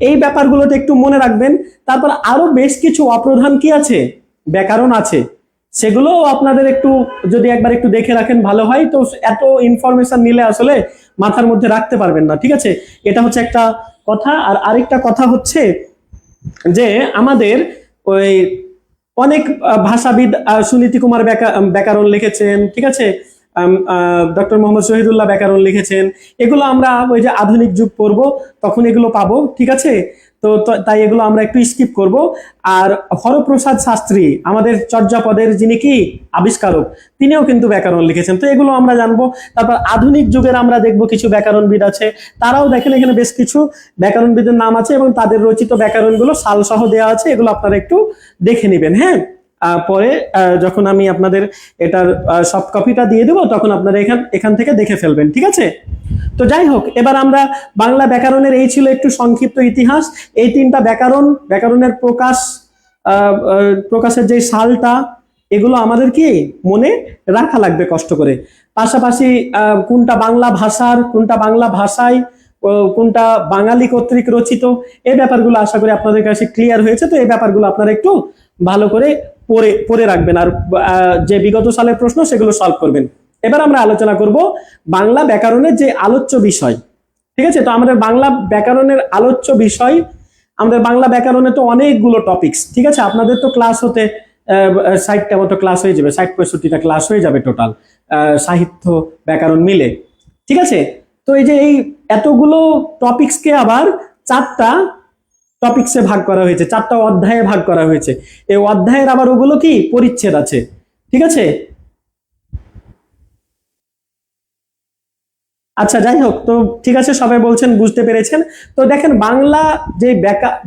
এই ব্যাপারগুলোতে একটু মনে রাখবেন। তারপর আরো বেশ কিছু অপ্রধান কি আছে, ব্যাকরণ আছে, সেগুলো আপনাদের একটু যদি একবার একটু দেখে রাখেন ভালো হয়। তো এত ইনফরমেশন নিলে আসলে মাথার মধ্যে রাখতে পারবেন না। ঠিক আছে, এটা হচ্ছে একটা কথা। আর আরেকটা কথা হচ্ছে যে আমাদের ওই অনেক ভাষাবিদ, সুনীতি কুমার ব্যাকরণ লিখেছেন। ঠিক আছে, ডক্টর মোহাম্মদ শহীদুল্লাহ ব্যাকরণ লিখেছেন। এগুলো আমরা ওই যে আধুনিক যুগ পড়ব তখন এগুলো পাবো, ঠিক আছে। তাই এগুলো আমরা একটু স্কিপ করব। আর হরপ্রসাদ শাস্ত্রী আমাদের চর্যাপদের যিনি কি আবিষ্কারক, তিনিও কিন্তু ব্যাকরণ লিখেছেন, তো এগুলো আমরা জানবো। তারপর আধুনিক যুগের আমরা দেখবো কিছু ব্যাকরণবিদ আছে, তারাও দেখেন এখানে বেশ কিছু ব্যাকরণবিদের নাম আছে এবং তাদের রচিত ব্যাকরণগুলো সাল সহ দেওয়া আছে, এগুলো আপনারা একটু দেখে নেবেন। হ্যাঁ, পরে যখন আমি আপনাদের এটার সফট কপিটা দিয়ে দেবো তখন আপনারা এখান থেকে দেখে ফেলবেন, ঠিক আছে। তো যাই হোক, এবার আমরা বাংলা ব্যাকরণের এই ছিল একটু সংক্ষিপ্ত ইতিহাস। এই তিনটা ব্যাকরণের প্রকাশের যে সালটা, এগুলো আমাদের কি মনে রাখা লাগবে কষ্ট করে। পাশাপাশি কোনটা বাংলা ভাষার, কোনটা বাংলা ভাষায়, কোনটা বাঙালি কর্তৃক রচিত, এই ব্যাপারগুলো আশা করি আপনাদের কাছে ক্লিয়ার হয়েছে। তো এই ব্যাপারগুলো আপনারা একটু ভালো করে পড়ে রাখবেন, আর যে বিগত সালের প্রশ্ন সেগুলো সলভ করবেন। এবার আমরা আলোচনা করব বাংলা ব্যাকরণের যে আলোচ্য বিষয়, ঠিক আছে। তো আমাদের বাংলা ব্যাকরণের আলোচ্য বিষয়, আমাদের বাংলা ব্যাকরণে তো অনেকগুলো টপিকস, ঠিক আছে। আপনাদের তো ক্লাস হতে 60টা মতো ক্লাস হয়ে যাবে, 60-65টা ক্লাস হয়ে যাবে টোটাল সাহিত্য ব্যাকরণ মিলে, ঠিক আছে। তো এই যে এই এতগুলো টপিকসকে আবার 4টা টপিকসে ভাগ করা হয়েছে, 4টা অধ্যায়ে ভাগ করা হয়েছে। এই অধ্যায়ের আবার ওগুলো কি পরিচ্ছেদ আছে, ঠিক আছে। আচ্ছা, যাই হোক, তো ঠিক আছে, সবাই বলছেন বুঝতে পেরেছেন। তো দেখেন, বাংলা যে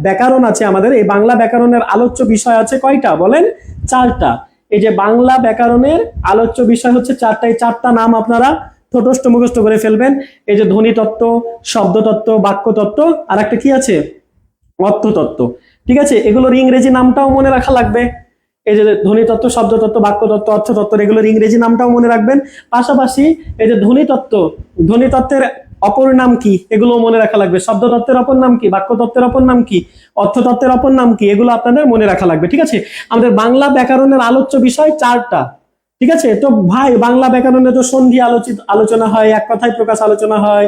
ব্যাকরণ আছে আমাদের, এই বাংলা ব্যাকরণের আলোচ্য বিষয় আছে কয়টা বলেন? 4টা। এই যে বাংলা ব্যাকরণের আলোচ্য বিষয় হচ্ছে 4টা। এই 4টা নাম আপনারা ঠোঁটস্থ মুখস্থ করে ফেলবেন। এই যে ধ্বনিতত্ত্ব, শব্দতত্ত্ব, বাক্যতত্ত্ব, আর একটা কি আছে, অর্থতত্ত্ব, ঠিক আছে। এগুলোর ইংরেজি নামটাও মনে রাখা লাগবে। এই যে ধ্বনিতত্ত্ব, শব্দতত্ত্ব, বাক্যতত্ত্ব, অর্থতত্ত্ব, এগুলোর ইংরেজি নামটাও মনে রাখবেন। পাশাপাশি এই যে ধ্বনিতত্ত্বের অপর নাম কি, এগুলো মনে রাখা লাগবে। শব্দতত্ত্বের অপর নাম কি, বাক্যতত্ত্বের অপর নাম কি, অর্থতত্ত্বের অপর নাম কি, এগুলো আপনাদের মনে রাখা লাগবে, ঠিক আছে। আমাদের বাংলা ব্যাকরণের আলোচ্য বিষয় 4টা, ঠিক আছে। তো ভাই, বাংলা ব্যাকরণে তো সন্ধি আলোচনা হয়, এক কথায় প্রকাশ আলোচনা হয়,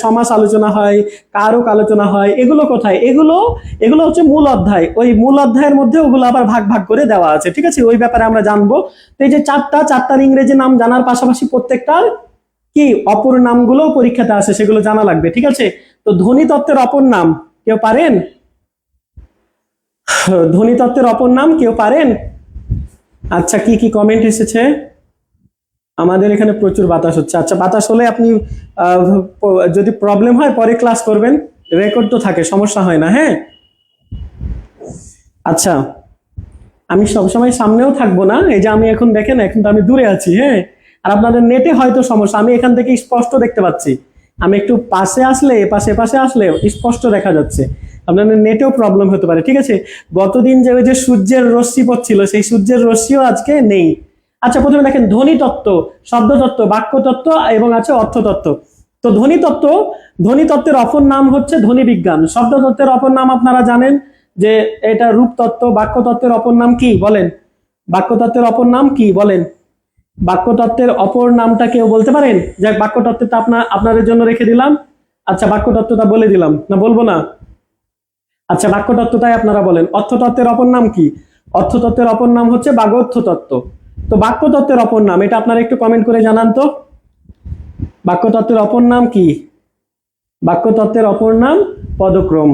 সমাস আলোচনা হয়, কারক আলোচনা হয়, এগুলো কোথায়? এগুলো হচ্ছে মূল অধ্যায়। ওই মূল অধ্যায়ের মধ্যে ওগুলো আবার ভাগ ভাগ করে দেওয়া আছে, ঠিক আছে। ওই ব্যাপারে আমরা জানবো। তো এই যে 4টার ইংরেজি নাম জানার পাশাপাশি প্রত্যেকটার কি অপর নামগুলো পরীক্ষাতে আসে, সেগুলো জানা লাগবে, ঠিক আছে। তো ধ্বনিতত্ত্বের অপর নাম কেউ পারেন? ধ্বনিতত্ত্বের অপর নাম কেউ পারেন? আচ্ছা, কি কি কমেন্ট এসেছে? আমাদের এখানে প্রচুর বাতাস হচ্ছে। আচ্ছা, বাতাস হলে আপনি যদি প্রবলেম হয় পরে ক্লাস করবেন, রেকর্ড তো থাকে, সমস্যা হয় না। হ্যাঁ, আচ্ছা, আমি সবসময় সামনেও থাকবো না। এই যে আমি এখন দেখেন, এখন তো আমি দূরে আছি, হ্যাঁ। আর আপনাদের নেটে হয়তো সমস্যা, আমি এখান থেকে স্পষ্ট দেখতে পাচ্ছি। আমি একটু পাশে আসলে, পাশে আসলে স্পষ্ট দেখা যাচ্ছে। আপনাদের নেটেও প্রবলেম হতে পারে, ঠিক আছে। গতদিন যে ওই যে সূর্যের রশ্মি পড়ছিল, সেই সূর্যের রশ্মিও আজকে নেই। আচ্ছা, প্রথমে দেখেন ধ্বনিতত্ত্ব, শব্দতত্ত্ব, বাক্যতত্ত্ব এবং আছে অর্থতত্ত্ব। তো ধ্বনিতত্ত্বের অপর নাম হচ্ছে ধ্বনি বিজ্ঞান। শব্দতত্ত্বের অপর নাম আপনারা জানেন যে এটা রূপতত্ত্ব। বাক্যতত্ত্বের অপর নাম কি বলেন? বাক্যতত্ত্বের অপর নাম কি বলেন? বাক্যতত্ত্বের অপর নামটা কেউ বলতে পারেন? যাক, বাক্যতত্ত্বটা আপনাদের জন্য রেখে দিলাম। আচ্ছা, বাক্যতত্ত্বটা বলে দিলাম না, বলবো না? আচ্ছা, বাক্যতত্ত্বটাই আপনারা বলেন। অর্থতত্ত্বের অপর নাম কি? অর্থতত্ত্বের অপর নাম হচ্ছে বাগর্থ তত্ত্ব। তো বাক্যতত্ত্বের অপর নাম, এটা আপনারা একটু কমেন্ট করে জানান তো। বাক্যতত্ত্বের অপর নাম কি? বাক্যতত্ত্বের অপর নাম পদক্রম।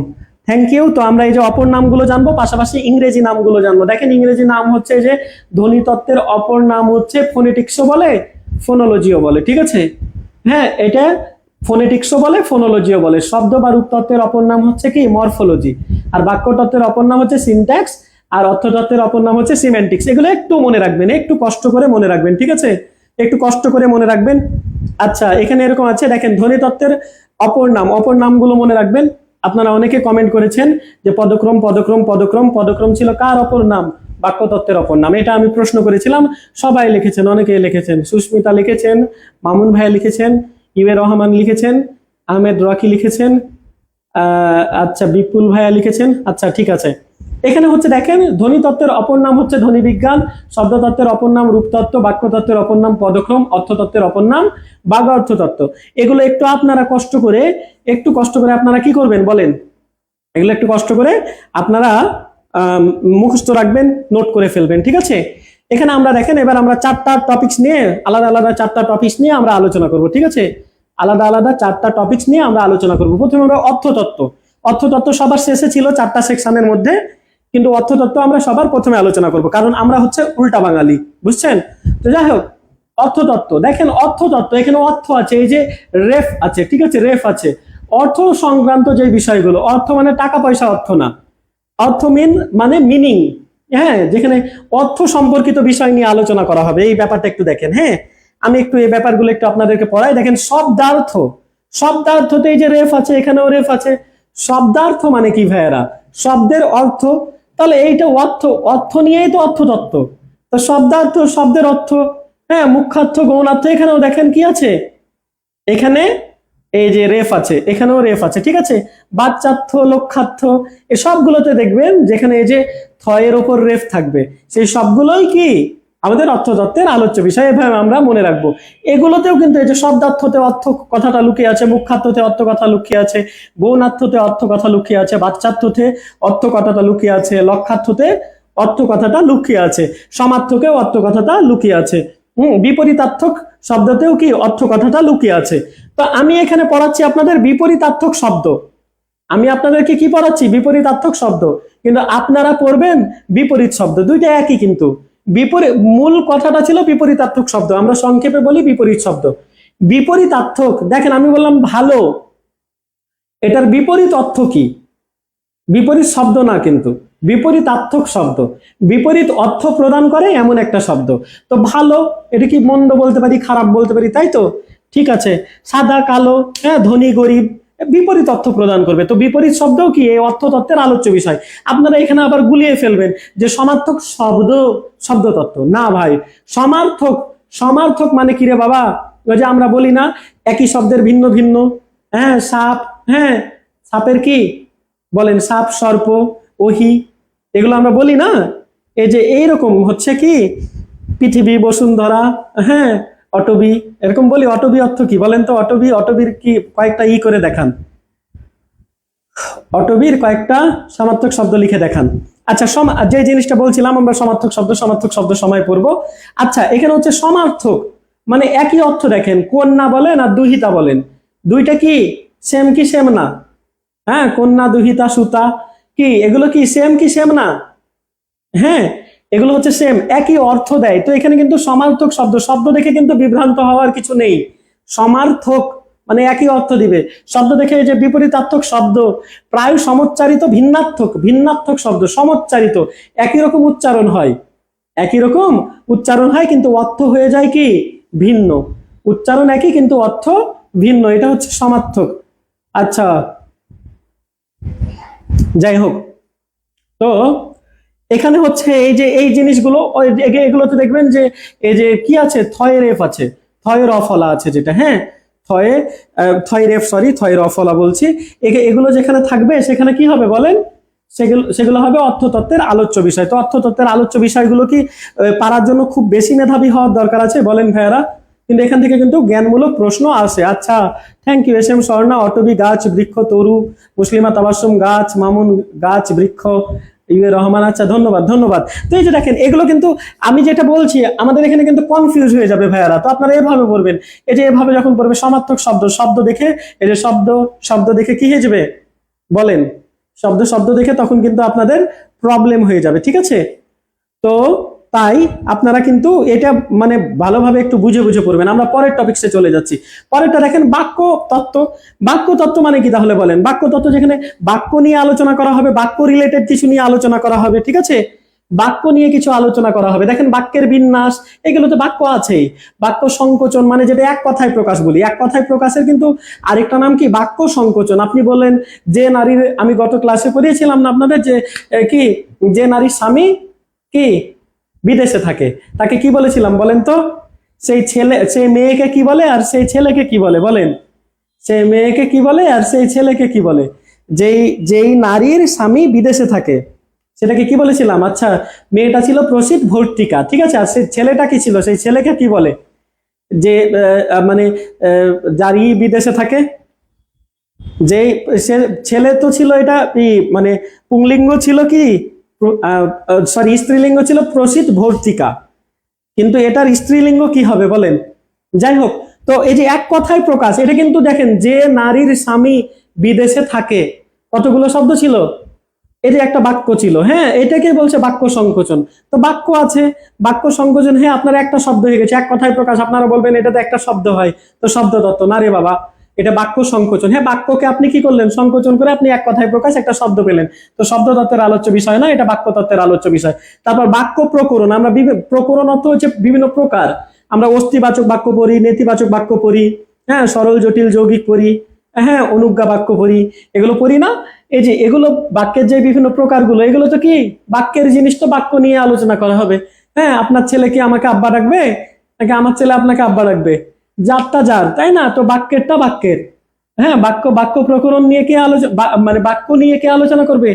Thank you. তো আমরা এই যে অপর নামগুলো জানবো, পাশাপাশি ইংরেজি নামগুলো জানবো। দেখেন, ইংরেজি নাম হচ্ছে যে ধ্বনিতত্ত্বের অপর নাম হচ্ছে ফোনেটিক্সও বলে, ফোনোলজিও বলে, ঠিক আছে। হ্যাঁ, এটা ফোনেটিক্সও বলে, ফোনোলজিও বলে। শব্দ বা রূপতত্ত্বের অপর নাম হচ্ছে কি মরফোলজি, আর বাক্যতত্ত্বের অপর নাম হচ্ছে সিনট্যাক্স, আর অর্থতত্ত্বের অপর নাম হচ্ছে সিমেন্টিক্স। এগুলো একটু মনে রাখবেন, একটু কষ্ট করে মনে রাখবেন, ঠিক আছে, একটু কষ্ট করে মনে রাখবেন। আচ্ছা, এখানে এরকম আছে, দেখেন ধ্বনিতত্ত্বের অপর নামগুলো মনে রাখবেন। আপনারা অনেকে কমেন্ট করেছেন যে পদক্রম পদক্রম পদক্রম, পদক্রম ছিল কার অপর নাম? বাক্যতত্ত্বের অপর নাম। এটা আমি প্রশ্ন করেছিলাম, সবাই লিখেছেন, অনেকেই লিখেছেন। সুস্মিতা লিখেছেন, মামুন ভাইয়া লিখেছেন, ইউএ রহমান লিখেছেন, আহমেদ রকি লিখেছেন, আচ্ছা, বিপুল ভাইয়া লিখেছেন। আচ্ছা, ঠিক আছে। এখানে হচ্ছে দেখেন, ধ্বনিতত্ত্বের অপর নাম হচ্ছে ধ্বনি বিজ্ঞান, শব্দতত্ত্বের অপর নাম রূপতত্ত্ব, বাক্যতত্ত্বের অপর নাম পদক্রম, অর্থতত্ত্বের অপর নাম বাগার্থতত্ত্ব। এগুলো একটু কষ্ট করে আপনারা কি করবেন বলেন? এগুলো একটু কষ্ট করে আপনারা মুখস্থ রাখবেন, নোট করে ফেলবেন, ঠিক আছে। এখানে আমরা দেখেন এবার আমরা চারটা টপিকস নিয়ে আলাদা আলাদা চারটা টপিকস নিয়ে আমরা আলোচনা করব, ঠিক আছে? আলাদা আলাদা চারটা টপিকস নিয়ে আমরা আলোচনা করব। প্রথমে আমরা অর্থতত্ত্ব। অর্থতত্ত্ব সবার শেষে ছিল চারটা সেকশনের মধ্যে, কিন্তু অর্থতত্ত্ব আমরা সবার প্রথমে আলোচনা করব, কারণ আমরা হচ্ছে উল্টা বাঙালি, বুঝছেন? তো যাই হোক, অর্থতত্ত্ব দেখেন, অর্থতত্ত্ব এখানে অর্থ আছে, এই যে রেফ আছে, ঠিক আছে, রেফ আছে, অর্থ সংক্রান্ত যে বিষয়গুলো, অর্থ মানে টাকা পয়সা অর্থ না, অর্থ মানে মিনিং, হ্যাঁ, যেখানে অর্থ সম্পর্কিত বিষয় নিয়ে আলোচনা করা হবে, এই ব্যাপারটা একটু দেখেন। হ্যাঁ, আমি একটু এই ব্যাপারগুলো একটু আপনাদেরকে পড়াই। দেখেন শব্দার্থ, শব্দার্থতে এই যে রেফ আছে, এখানেও রেফ আছে। শব্দার্থ মানে কি ভাইয়েরা? শব্দের অর্থ। তাহলে এইটা অর্থ, অর্থ নিয়েই তো অর্থতত্ত্ব। তো শব্দার্থ, শব্দের অর্থ, হ্যাঁ, মুখ্যার্থ, গৌণার্থ, এখানেও দেখেন কি আছে, এখানে এই যে রেফ আছে, এখানেও রেফ আছে, ঠিক আছে। বাচ্চার্থ, লক্ষ্যার্থ, এই সবগুলোতে দেখবেন যেখানে এই যে থয়ের ওপর রেফ থাকবে, সেই সবগুলোই কি আমাদের অর্থতত্ত্বের আলোচ্য বিষয়, এভাবে আমরা মনে রাখবো। এগুলোতেও কিন্তু এই যে শব্দার্থতে অর্থ কথাটা লুকিয়ে আছে, মুখ্যার্থতে অর্থ কথা লুকিয়ে আছে, গৌণার্থতে অর্থ কথা লুকিয়ে আছে, বাচ্চার্থতে অর্থ কথাটা লুকিয়ে আছে, লক্ষ্যার্থতে অর্থ কথাটা লুকিয়ে আছে, সমার্থকেও অর্থ কথাটা লুকিয়ে আছে, বিপরীতার্থক শব্দতেও কি অর্থ কথাটা লুকিয়ে আছে। তো আমি এখানে পড়াচ্ছি আপনাদের বিপরীতার্থক শব্দ, আমি আপনাদেরকে কি পড়াচ্ছি? বিপরীতার্থক শব্দ, কিন্তু আপনারা পড়বেন বিপরীত শব্দ, দুইটা একই কিন্তু। বিপরীত মূল কথাটা ছিল বিপরীতার্থক শব্দ, আমরা সংক্ষেপে বলি বিপরীত শব্দ। বিপরীতার্থক দেখেন, আমি বললাম ভালো, এটার বিপরীত অর্থ কি? বিপরীত শব্দ না, কিন্তু বিপরীতার্থক শব্দ, বিপরীত অর্থ প্রদান করে এমন একটা শব্দ। তো ভালো, এটা কি মন্দ বলতে পারি, খারাপ বলতে পারি, তাই তো? ঠিক আছে। সাদা কালো, হ্যাঁ, ধনী গরিব, বিপরীত অর্থ প্রদান করবে। তো বিপরীত শব্দও কি এই অর্থতত্ত্বের আলোচ্য বিষয়। আপনারা এখানে আবার গুলিয়ে ফেলবেন যে সমার্থক শব্দ শব্দতত্ত্ব, না ভাই। সমার্থক, সমার্থক মানে কি রে বাবা? ওই যে আমরা বলি না একই শব্দের ভিন্ন ভিন্ন, হ্যাঁ, সাপ, হ্যাঁ, সাপের কি বলেন, সাপ, সর্প, ওহি, এগুলো আমরা বলি না। এই যে এইরকম হচ্ছে কি পৃথিবী, বসুন্ধরা, হ্যাঁ, অটবি, এরকম বলি। অটবি অর্থ কি বলেন তো? অটবি, অটবির কি কয়েকটা করে দেখান, অটবির কয়েকটা সমার্থক শব্দ লিখে দেখান। আচ্ছা, যে জিনিসটা বলছিলাম আমরা সমার্থক শব্দ, সমার্থক শব্দ সময় পড়বো। আচ্ছা, এখানে হচ্ছে সমার্থক মানে একই অর্থ। দেখেন, কন্যা বলেন আর দুহিতা বলেন, দুইটা কি সেম কি সেম না? হ্যাঁ, কন্যা, দুহিতা, সুতা, কি এগুলো কি সেম কি সেম না? হ্যাঁ, এগুলো হচ্ছে সেম, একই অর্থ দেয়। তো এখানে কিন্তু সমার্থক শব্দ, শব্দ দেখে কিন্তু বিভ্রান্ত হওয়ার কিছু নেই। সমার্থক মানে একই অর্থ দিবে। শব্দ দেখে যে বিপরীতার্থক শব্দ প্রায় সমচ্চারিত, ভিন্নার্থক, ভিন্নার্থক শব্দ সমচ্চারিত, একই রকম উচ্চারণ হয়, একই রকম উচ্চারণ হয়, কিন্তু অর্থ হয়ে যায় কি ভিন্ন। উচ্চারণ একই কিন্তু অর্থ ভিন্ন, এটা হচ্ছে সমার্থক। আচ্ছা, যাই হোক, তো এখানে হচ্ছে এই যে এই জিনিসগুলো, এগুলোতে দেখবেন যে এই যে কি আছে, থয়ের এফ আছে, থয়ের অফলা আছে, যেটা, হ্যাঁ, থয়ে, থয়ের এফ, সরি, থয়ের অফলা বলছি। এগুলো যেখানে থাকবে সেখানে কি হবে বলেন? সেগুলো হবে অর্থতত্ত্বের আলোচ্য বিষয়। তো অর্থতত্ত্বের আলোচ্য বিষয়গুলো কি পারার জন্য খুব বেশি মেধাবী হওয়ার দরকার আছে বলেন ভাইয়ারা? কিন্তু এখান থেকে কিন্তু জ্ঞানমূলক প্রশ্ন আসে। আচ্ছা, thank you. S M Swarna, অটবি গাছ, বৃক্ষ, তরু, মুসলিমা তাবাসসুম গাছ, মামুন গাছ, বৃক্ষ, ইউএ রহমান, আচ্ছা, ধন্যবাদ, ধন্যবাদ। তো এই যে দেখেন, এগুলো কিন্তু আমি যেটা বলছি আমাদের এখানে কিন্তু কনফিউজ হয়ে যাবে ভাইয়ারা। তো আপনারা এভাবে পড়বেন, এই যে এভাবে যখন পড়বে সমার্থক শব্দ, শব্দ দেখে এই যে শব্দ, শব্দ দেখে কি হয়ে যাবে বলেন? শব্দ, শব্দ দেখে তখন কিন্তু আপনাদের প্রবলেম হয়ে যাবে, ঠিক আছে? তো তাই আপনারা কিন্তু এটা মানে ভালোভাবে একটু বুঝে বুঝে পড়বেন। আমরা পরের টপিকসে চলে যাচ্ছি। পরেরটা দেখেন, বাক্য তত্ত্ব। বাক্য তত্ত্ব মানে কি তাহলে বলেন? বাক্য তত্ত্ব যেখানে বাক্য নিয়ে আলোচনা করা হবে, বাক্য রিলেটেড কিছু নিয়ে আলোচনা করা হবে, ঠিক আছে? বাক্য নিয়ে কিছু আলোচনা করা হবে। দেখেন, বাক্যের বিন্যাস, এগুলো তো বাক্য আছেই। বাক্য সংকোচন মানে যেটা এক কথায় প্রকাশ বলি, এক কথায় প্রকাশের কিন্তু আরেকটা নাম কি বাক্য সংকোচন। আপনি বলেন যে নারীর, আমি গত ক্লাসে পড়িয়েছিলাম না আপনাদের যে কি, যে নারীর স্বামী কি বিদেশে থাকে তাকে কি বলেছিলাম বলেন তো? সেই ছেলে, সেই মেয়েকে কি বলে আর সেই ছেলেকে কি বলে বলেন? সেই মেয়েকে কি বলে আর সেই ছেলেকে কি বলে? যেই নারীর স্বামী বিদেশে থাকে সেটাকে কি বলেছিলাম? আচ্ছা, মেয়েটা ছিল প্রসিদ্ধ ভর্তিকা, ঠিক আছে। আর সেই ছেলেটা কি ছিল? সেই ছেলেকে কি বলে? যে মানে যারই বিদেশে থাকে, যে ছেলে তো ছিল এটা মানে পুংলিঙ্গ ছিল কি, সরি, স্ত্রীলিঙ্গ ছিল প্রসিদ্ধ ভর্তিকা, কিন্তু এটার স্ত্রীলিঙ্গ কি হবে বলেন? যাই হোক, তো এই যে এক কথায় প্রকাশ, এটা কিন্তু দেখেন যে নারীর স্বামী বিদেশে থাকে, কতগুলো শব্দ ছিল, এই যে একটা বাক্য ছিল, হ্যাঁ, এটাকে বলছে বাক্য সংকোচন। তো বাক্য আছে, বাক্য সংকোচন, হ্যাঁ, আপনার একটা শব্দ হয়ে গেছে, এক কথায় প্রকাশ, আপনারা বলবেন এটা তো একটা শব্দ হয়, তো শব্দ তত্ত্ব না রে বাবা, এটা বাক্য সংকোচন। হ্যাঁ, বাক্যকে আপনি কি করলেন, সংকোচন করে আপনি এক কথায় প্রকাশ একটা শব্দ পেলেন, তো শব্দ তত্ত্বের আলোচ্য বিষয় না, এটা বাক্য তত্ত্বের আলোচ্য বিষয়। তারপর বাক্য প্রকরণ, আমরা প্রকরণ অর্থ হচ্ছে বিভিন্ন প্রকার, আমরা অস্তিবাচক বাক্য পড়ি, নেতিবাচক বাক্য পড়ি, হ্যাঁ, সরল জটিল যৌগিক পড়ি, হ্যাঁ, অনুজ্ঞা বাক্য পড়ি, এগুলো পড়ি না? এই যে এগুলো বাক্যের যে বিভিন্ন প্রকারগুলো, এগুলো তো কি বাক্যের জিনিস, তো বাক্য নিয়ে আলোচনা করা হবে। হ্যাঁ, আপনার ছেলে কি আমাকে আব্বা ডাকবে, নাকি আমার ছেলে আপনাকে আব্বা ডাকবে? যারটা যার, তাই না? তো বাক্যেরটা বাক্যের। হ্যাঁ, বাক্য বাক্য প্রকরণ নিয়ে কে আলোচনা, মানে বাক্য নিয়ে কে আলোচনা করবে?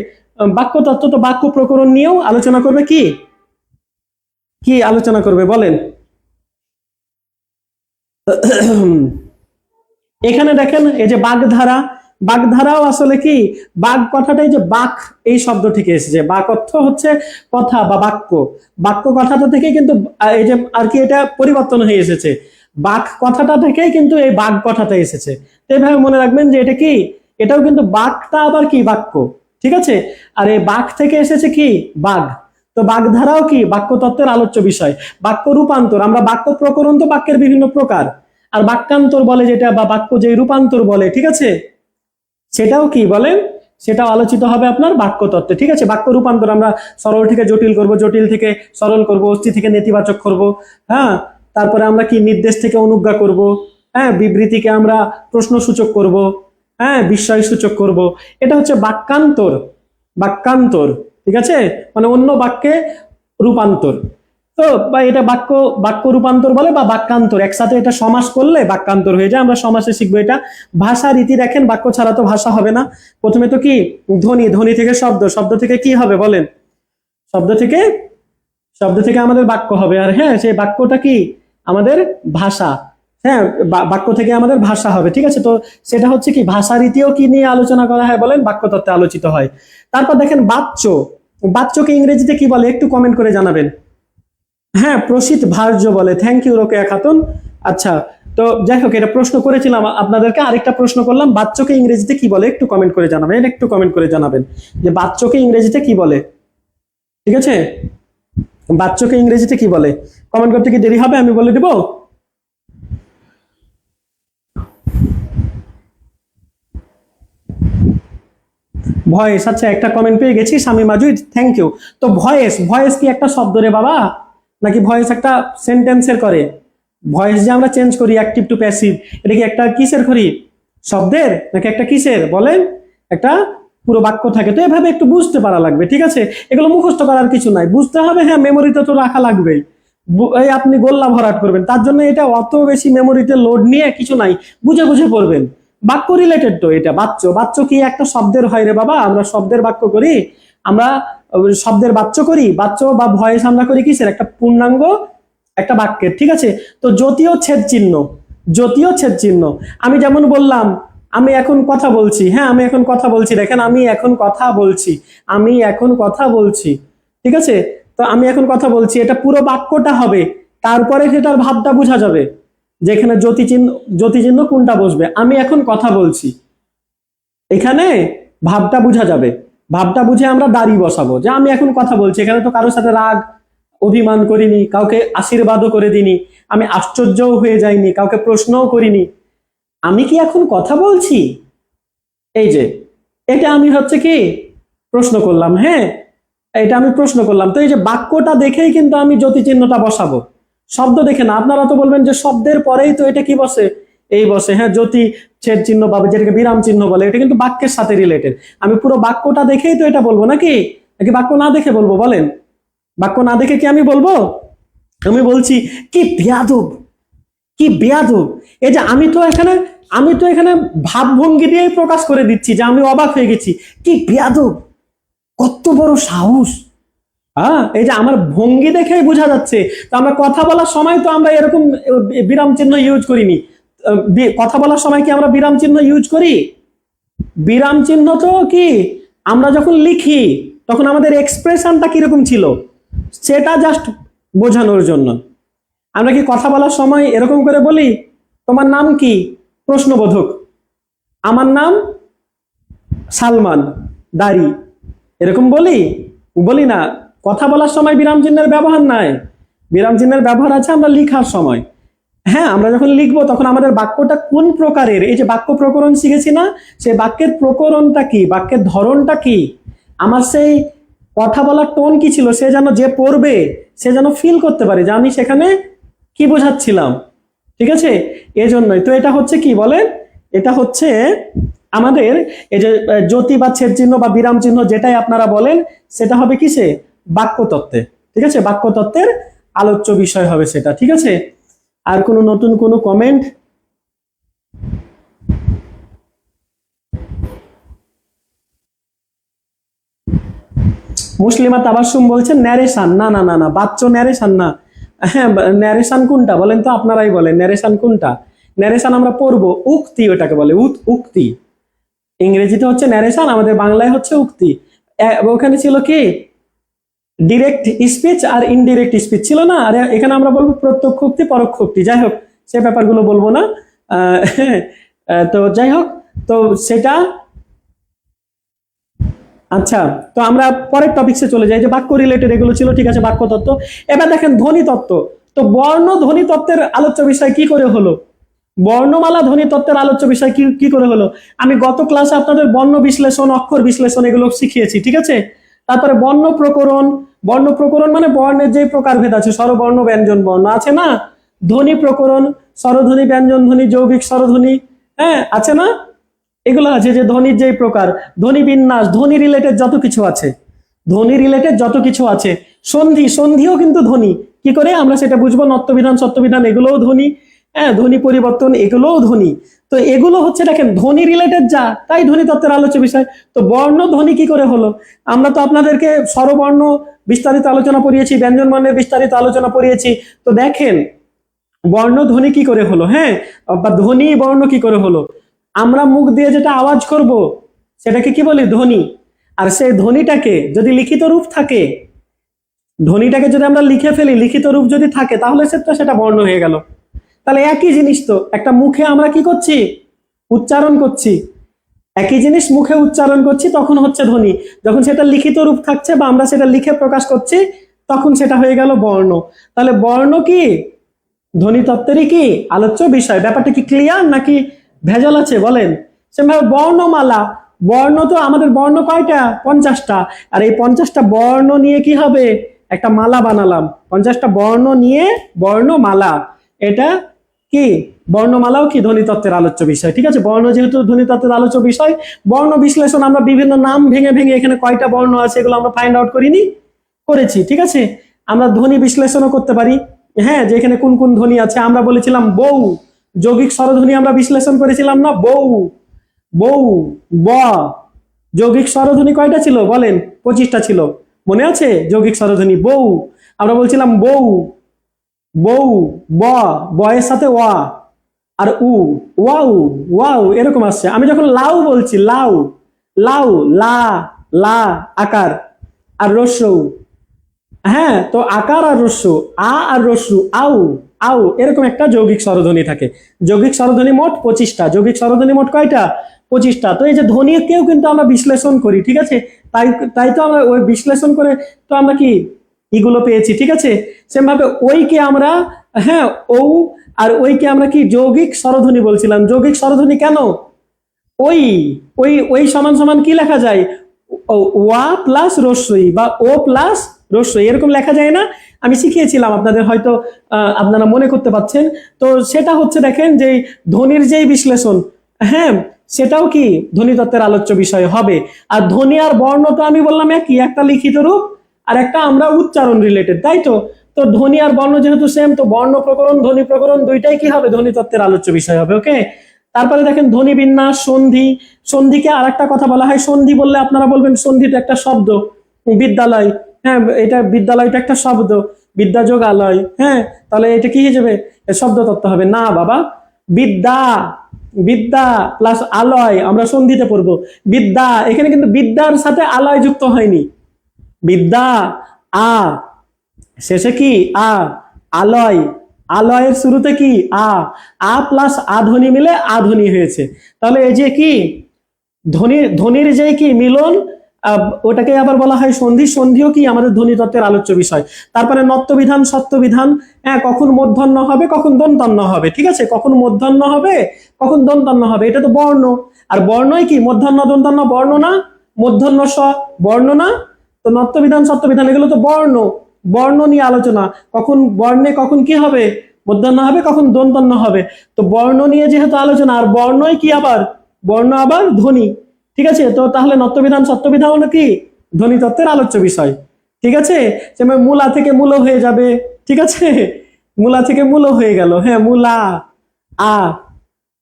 বাক্য তত্ত্ব তো বাক্য প্রকরণ নিয়েও আলোচনা করবে। কি কি আলোচনা করবে বলেন? এখানে দেখেন এই যে বাগধারা, বাগধারাও আসলে কি, বাগ কথাটাই যে বাক এই শব্দ থেকে এসেছে, বাক অর্থ হচ্ছে কথা বা বাক্য, বাক্য কথাটা থেকে কিন্তু এই যে আর কি এটা পরিবর্তন হয়ে এসেছে, বাক কথাটা থেকেই কিন্তু এই বাগ কথাটা এসেছে। তো এইভাবে মনে রাখবেন যে এটা কি, এটাও কিন্তু বাকটা আবার কি বাক্য, ঠিক আছে? আর এই বাক থেকে এসেছে কি বাগ। তো বাগধারাও কি বাক্য তত্ত্বের আলোচ্য বিষয়। বাক্য রূপান্তর, আমরা বাক্য প্রকরণ তো বাক্যের বিভিন্ন প্রকার, আর বাক্যান্তর বলে যেটা, বা বাক্য যে রূপান্তর বলে, ঠিক আছে, সেটাও কি বলেন, সেটাও আলোচিত হবে আপনার বাক্য তত্ত্বে, ঠিক আছে? বাক্য রূপান্তর, আমরা সরল থেকে জটিল করব, জটিল থেকে সরল করব, অস্থি থেকে নেতিবাচক করব, হ্যাঁ, তারপরে আমরা কি নির্দেশ থেকে অনুজ্ঞা করব, হ্যাঁ, বিবৃতিকে আমরা প্রশ্নসূচক করব, হ্যাঁ, বিস্ময় সূচক করব। এটা হচ্ছে বাক্যান্তর, বাক্যান্তর, ঠিক আছে, মানে অন্য বাক্যে রূপান্তর। তো বা এটা বাক্য, বাক্য রূপান্তর বলে, বা বাক্যান্তর, একসাথে এটা সমাস করলে বাক্যান্তর হয়ে যায়। আমরা সমাসে শিখবো এটা। ভাষা রীতি দেখেন, বাক্য ছাড়া তো ভাষা হবে না। প্রথমে তো কি ধ্বনি, ধ্বনি থেকে শব্দ, শব্দ থেকে কি হবে বলেন? শব্দ থেকে, শব্দ থেকে আমাদের বাক্য হবে, আর হ্যাঁ, সেই বাক্যটা কি আমাদের ভাষা। হ্যাঁ, বাক্য থেকে আমাদের ভাষা হবে, ঠিক আছে? তো সেটা হচ্ছে কি, ভাষা রীতিও কি নিয়ে আলোচনা করা হয় বলেন? বাক্য তত্ত্বে আলোচিত হয়। তারপর দেখেন বাচ্য, বাচ্যকে ইংরেজিতে কি বলে একটু কমেন্ট করে জানাবেন। হ্যাঁ, প্রসিত ভার্য বলে। Thank you Rokeya Khatun. আচ্ছা, তো যাই হোক, এটা প্রশ্ন করেছিলাম আপনাদেরকে, আরেকটা প্রশ্ন করলাম, বাচ্চকে ইংরেজিতে কি বলে একটু কমেন্ট করে জানাবেন, একটু কমেন্ট করে জানাবেন যে বাচ্চকে ইংরেজিতে কি বলে, ঠিক আছে? বাচ্চকে ইংরেজিতে কি বলে? কমেন্ট করতে কি দেরি হবে? আমি বলে দেব। ভয়েস, আচ্ছা, একটা কমেন্ট পেয়ে গেছি, স্বামী মাজুদ, থ্যাংক ইউ। তো ভয়েস, ভয়েস কি একটা শব্দ রে বাবা, নাকি ভয়েস একটা সেন্টেন্সের করে? ভয়েস যে আমরা চেঞ্জ করি অ্যাক্টিভ টু প্যাসিভ, এটা কি একটা কিসের করি, শব্দের, নাকি একটা কিসের বলেন? একটা পুরো বাক্য থাকে। তো এভাবে একটু বুঝতে পারা লাগবে, ঠিক আছে? এগুলো মুখস্থ করার কিছু নাই, বুঝতে হবে, হ্যাঁ, মেমোরিতে তো রাখা লাগবেই। এই আপনি গোল্লা ভরাট করবেন, তার জন্য এটা অত বেশি মেমোরিতে লোড নিয়ে কিছু নাই, বুঝে বুঝে পড়বেন। বাক্য রিলেটেড তো এটা। বাচ্চ, বাচ্চ কি একটা শব্দের হয় রে বাবা? আমরা শব্দের বাক্য করি, আমরা শব্দের বাচ্চ করি, বাচ্চ বা ভয়েস আমরা করি কিসের, একটা পূর্ণাঙ্গ একটা বাক্যের, ঠিক আছে? তো যদিও ছেদ চিহ্ন, যদিও ছেদ চিহ্ন, আমি যেমন বললাম আমি এখন কথা বলছি, হ্যাঁ, আমি এখন কথা বলছি, দেখেন আমি এখন কথা বলছি, আমি এখন কথা বলছি, ঠিক আছে? তো আমি এখন কথা বলছি, এটা পুরো বাক্যটা হবে, তারপরে সেটার ভাবটা বোঝা যাবে, যেখানে জ্যোতি চিহ্ন, জ্যোতি চিহ্ন কোনটা বসবে। আমি এখন কথা বলছি, এখানে ভাবটা বোঝা যাবে, ভাবটা বুঝে আমরা দাড়ি বসাবো যে আমি এখন কথা বলছি। এখানে তো কারোর সাথে রাগ অভিমান করিনি, কাউকে আশীর্বাদও করে দিনি, আমি আশ্চর্যও হয়ে যাইনি, কাউকে প্রশ্নও করিনি, আমি কি এখন কথা বলছি, এই যে এটা আমি হচ্ছে কি প্রশ্ন করলাম, হ্যাঁ, এটা আমি প্রশ্ন করলাম। তো এই যে বাক্যটা দেখেই কিন্তু আমি জ্যোতি চিহ্নটা বসাবো, শব্দ দেখে না। আপনারা তো বলবেন যে শব্দের পরেই তো এটা কি বসে, এই বসে, হ্যাঁ, জ্যোতি ছেদ চিহ্ন পাবে, যেটাকে বিরাম চিহ্ন বলে, এটা কিন্তু বাক্যের সাথে রিলেটেড। আমি পুরো বাক্যটা দেখেই তো এটা বলবো, নাকি নাকি বাক্য না দেখে বলবো বলেন? বাক্য না দেখে কি আমি বলবো? আমি বলছি কি বেয়াদব, কি বেয়াদব, এই যে আমি তো এখানে, আমি তো এখানে ভাবভঙ্গি দিয়েই প্রকাশ করে দিচ্ছি যে আমি অবাক হয়ে গেছি, কি বেয়াদব, কত বড় সাহস। হ্যাঁ, এই যে আমার ভঙ্গি দেখেই বোঝা যাচ্ছে। তো আমরা কথা বলার সময় তো আমরা এরকম বিরাম চিহ্ন ইউজ করিনি। কথা বলার সময় কি আমরা বিরাম চিহ্ন ইউজ করি? বিরাম চিহ্ন তো কি আমরা যখন লিখি তখন আমাদের এক্সপ্রেশনটা কিরকম ছিল সেটা জাস্ট বোঝানোর জন্য, আমরা কি কথা বলার সময় এরকম করে বলি, তোমার নাম কি, প্রশ্নবোধক, আমার নাম সালমান দাড়ি, এরকম বলি? বলি না। কথা বলার সময় বিরাম চিহ্নের ব্যবহার নাই, বিরাম চিহ্নের ব্যবহার আছে আমরা লিখার সময়। হ্যাঁ, আমরা যখন লিখবো তখন আমাদের বাক্যটা কোন প্রকারের, এই যে বাক্য প্রকরণ শিখেছি না, সেই বাক্যের প্রকরণটা কি, বাক্যের ধরনটা কি, আমার সেই কথা বলার টোন কি ছিল, সে যেন, যে পড়বে সে যেন ফিল করতে পারে যে আমি সেখানে কি বোঝাচ্ছিলাম। ঠিক আছে, এজন্যই তো এটা হচ্ছে কি বলেন, এটা হচ্ছে আমাদের এই যে জ্যোতি বা ছেদ চিহ্ন বা বিরাম চিহ্ন যেটাই আপনারা বলেন, সেটা হবে কিসে, বাক্যতত্ত্বে। ঠিক আছে, বাক্যতত্ত্বের আলোচ্য বিষয় হবে সেটা। ঠিক আছে, আর কোনো নতুন কোনো কমেন্ট? মুসলিমা তাবাসসুম বলছেন ন্যারেশন, না না না না, বাচ্চ ন্যারেশন না। হ্যাঁ, ন্যারেশন কোনটা বলেন তো, আপনারাই বলেন ন্যারেশন কোনটা। ন্যারেশন আমরা পড়বো উক্তি, ওটাকে বলে উক্তি। ইংরেজিতে হচ্ছে ন্যারেশন, আমাদের বাংলায় হচ্ছে উক্তি। ওখানে ছিল কি ডিরেক্ট স্পিচ আর ইনডিরেক্ট স্পিচ ছিল না, আর এখানে আমরা বলবো প্রত্যক্ষ উক্তি পরোক্ষ উক্তি। যাই হোক, সে ব্যাপারগুলো বলবো না। তো যাই হোক, তো সেটা আচ্ছা। তো আমরা পরের টপিকসে চলে যাই, যে বাক্য রিলেটেড এগুলো ছিল। ঠিক আছে, বাক্য তত্ত্ব। এবার দেখেন ধ্বনি তত্ত্ব। তো বর্ণ ধ্বনি তত্ত্বের আলোচ্য বিষয় কি করে হলো, বর্ণমালা ধ্বনি তত্ত্বের আলোচ্য বিষয় কি কি করে হলো। আমি গত ক্লাসে আপনাদের বর্ণ বিশ্লেষণ, অক্ষর বিশ্লেষণ এগুলো শিখিয়েছি। ঠিক আছে, তারপরে বর্ণ প্রকরণ। বর্ণ প্রকরণ মানে বর্ণের যে প্রকারভেদ আছে, স্বরবর্ণ ব্যঞ্জন বর্ণ আছে না। ধ্বনি প্রকরণ, স্বরধ্বনি ব্যঞ্জন ধ্বনি যৌগিক স্বরধ্বনি, হ্যাঁ আছে না, এগুলো আছে যে ধ্বনির যেই প্রকার, ধ্বনি বিন্যাস, ধ্বনি রিলেটেড যত কিছু আছে, ধ্বনি রিলেটেড যত কিছু আছে। সন্ধি, সন্ধিও কিন্তু ধ্বনি, কি করে আমরা সেটা বুঝবো, নত্যবিধান সত্যবিধান এগুলোও ধ্বনি, হ্যাঁ ধ্বনি পরিবর্তন এগুলোও ধ্বনি। তো এগুলো হচ্ছে দেখেন ধ্বনি রিলেটেড যা, তাই ধ্বনি তত্ত্বের আলোচ্য বিষয়। তো বর্ণ ধ্বনি কি করে হলো, আমরা তো আপনাদেরকে স্বরবর্ণ বিস্তারিত আলোচনা পড়িয়েছি, ব্যঞ্জন বর্ণের বিস্তারিত আলোচনা পড়িয়েছি। তো দেখেন বর্ণ ধ্বনি কি করে হলো, হ্যাঁ, বা ধ্বনি বর্ণ কি করে হলো। আমরা মুখ দিয়ে যেটা আওয়াজ করব সেটাকে কি বলি, ধ্বনি। আর সেই ধ্বনিটাকে যদি লিখিত রূপ থাকে, ধ্বনিটাকে যদি আমরা লিখে ফেলি, লিখিত রূপ যদি থাকে, তাহলে সেটা বর্ণ হয়ে গেল। তাহলে একই জিনিস তো, একটা মুখে আমরা কি করছি, উচ্চারণ করছি, একই জিনিস মুখে উচ্চারণ করছি, তখন হচ্ছে ধ্বনি। যখন সেটা লিখিত রূপ থাকছে বা আমরা সেটা লিখে প্রকাশ করছি, তখন সেটা হয়ে গেল বর্ণ। তাহলে বর্ণ কি ধ্বনি তত্ত্বেরই কি আলোচ্য বিষয়। ব্যাপারটা কি ক্লিয়ার নাকি ভেজাল আছে বলেন। সেভাবে বর্ণমালা, বর্ণ তো আমাদের বর্ণ কয়টা, 50টা। আর এই 50টা বর্ণ নিয়ে কি হবে, একটা মালা বানালাম। 50টা বর্ণ নিয়ে বর্ণমালা, এটা কি বর্ণমালাও কি ধ্বনিতত্ত্বের আলোচ্য বিষয়। ঠিক আছে, বর্ণ যেহেতু ধ্বনিতত্ত্বের আলোচ্য বিষয়, বর্ণ বিশ্লেষণ আমরা বিভিন্ন নাম ভেঙে ভেঙে এখানে কয়টা বর্ণ আছে এগুলো আমরা ফাইন্ড আউট করিনি, করেছি। ঠিক আছে, আমরা ধ্বনি বিশ্লেষণও করতে পারি, হ্যাঁ, যে এখানে কোন কোন ধ্বনি আছে। আমরা বলেছিলাম বউ, যৌগিক স্বরধ্বনি আমরা বিশ্লেষণ করেছিলাম না, বউ বউ ব, যৌগিক স্বরধ্বনি কয়টা ছিল বলেন, 25টা ছিল, মনে আছে যৌগিক স্বরধ্বনি। বউ আমরা বলছিলাম বউ, বউ ব, বয়ের সাথে ওয়া, আর উ, ওয়াউ ওয়াউ এরকম আসছে। আমি যখন লাউ বলছি, লাউ লাউ লা, লা আকার আর রস্যউ, হ্যাঁ, তো আকার আর রস্যু, আ আর রস্যু, আউ আউ এরকম একটা যৌগিক স্বরধ্বনি থাকে। যৌগিক স্বরধ্বনি মোট 25টা। যৌগিক স্বরধ্বনি মোট কয়টা, 25টা। তো এই যে ধ্বনিকেও কিন্তু আমরা বিশ্লেষণ করি। ঠিক আছে, তাই তাই তো আমরা ওই বিশ্লেষণ করে তো আমরা কি এগুলো পেয়েছি। ঠিক আছে, সেভাবে ওইকে আমরা, হ্যাঁ ও, আর ওইকে আমরা কি যৌগিক স্বরধ্বনি বলছিলাম। যৌগিক স্বরধ্বনি কেন, ওই ওই ওই সমান সমান কি লেখা যায়, ওয়া প্লাস রস্যই বা ও প্লাস রস্যই এরকম লেখা যায় না, আমি শিখিয়েছিলাম আপনাদের, হয়তো আপনারা মনে করতে পারছেন। তো সেটা হচ্ছে দেখেন যে ধ্বনির যেই বিশ্লেষণ, হ্যাঁ সেটাও কি ধ্বনিতত্ত্বের আলোচ্য বিষয় হবে। আর ধ্বনি আর বর্ণ তো আমি বললাম একই, একটা লিখিত রূপ আর একটা আমরা উচ্চারণ রিলেটেড, তাই তো। তো ধ্বনি আর বর্ণ যেহেতু সেম, তো বর্ণ প্রকরণ ধ্বনি প্রকরণ দুইটাই কি হবে, ধ্বনিতত্ত্বের আলোচ্য বিষয় হবে। ওকে, তারপরে দেখেন ধ্বনি বিন্যাস, সন্ধি। সন্ধিকে আর একটা কথা বলা হয়, সন্ধি বললে আপনারা বলবেন সন্ধি তো একটা শব্দ, বিদ্যালয়, হ্যাঁ এটা বিদ্যালয়টা একটা শব্দ, বিদ্যাযোগালয়, হ্যাঁ তাহলে এটা কি হিসেবে শব্দ তত্ত্ব হবে না বাবা। বিদ্যা, বিদ্যা প্লাস আলয় আমরা সন্ধিতে পড়বো, বিদ্যা, এখানে কিন্তু বিদ্যার সাথে আলয় যুক্ত হয়নি। বিদ্যা আ, শেষে কি আ, আলয়, আলয়ের শুরুতে কি আ প্লাস আ ধ্বনি মিলে আ ধ্বনি হয়েছে। তাহলে এই যে কি ধ্বনির যে কি মিলন, ওটাকে আবার বলা হয় সন্ধি। সন্ধিও কি আমাদের ধ্বনি তত্ত্বের আলোচ্য বিষয়। তারপরে নত্যবিধান, সত্যবিধান, হ্যাঁ, কখন মূর্ধন্য হবে কখন দন্তান্ন হবে, ঠিক আছে, কখন মূর্ধন্য হবে কখন দন্তান্ন হবে, এটা তো বর্ণ। আর বর্ণই কি মূর্ধন্য দন্তান্ন বর্ণ না, মূর্ধন্য স বর্ণ না। তো নত্যবিধান সত্যবিধান এগুলো তো বর্ণ, বর্ণ নিয়ে আলোচনা। কখন বর্ণে কখন কি হবে, মূর্ধন্য হবে কখন দন্তান্ন হবে। তো বর্ণ নিয়ে যেহেতু আলোচনা, আর বর্ণই কি আবার বর্ণ আবার ধ্বনি, ঠিক আছে। তো তাহলে নত্যবিধান সত্যবিধান হলো কি ধ্বনি তত্ত্বের আলোচ্য বিষয়, ঠিক আছে। যেমন মূলা থেকে মূল হয়ে যাবে, ঠিক আছে, মূলা থেকে মূল হয়ে গেল, হ্যাঁ, মূলা আ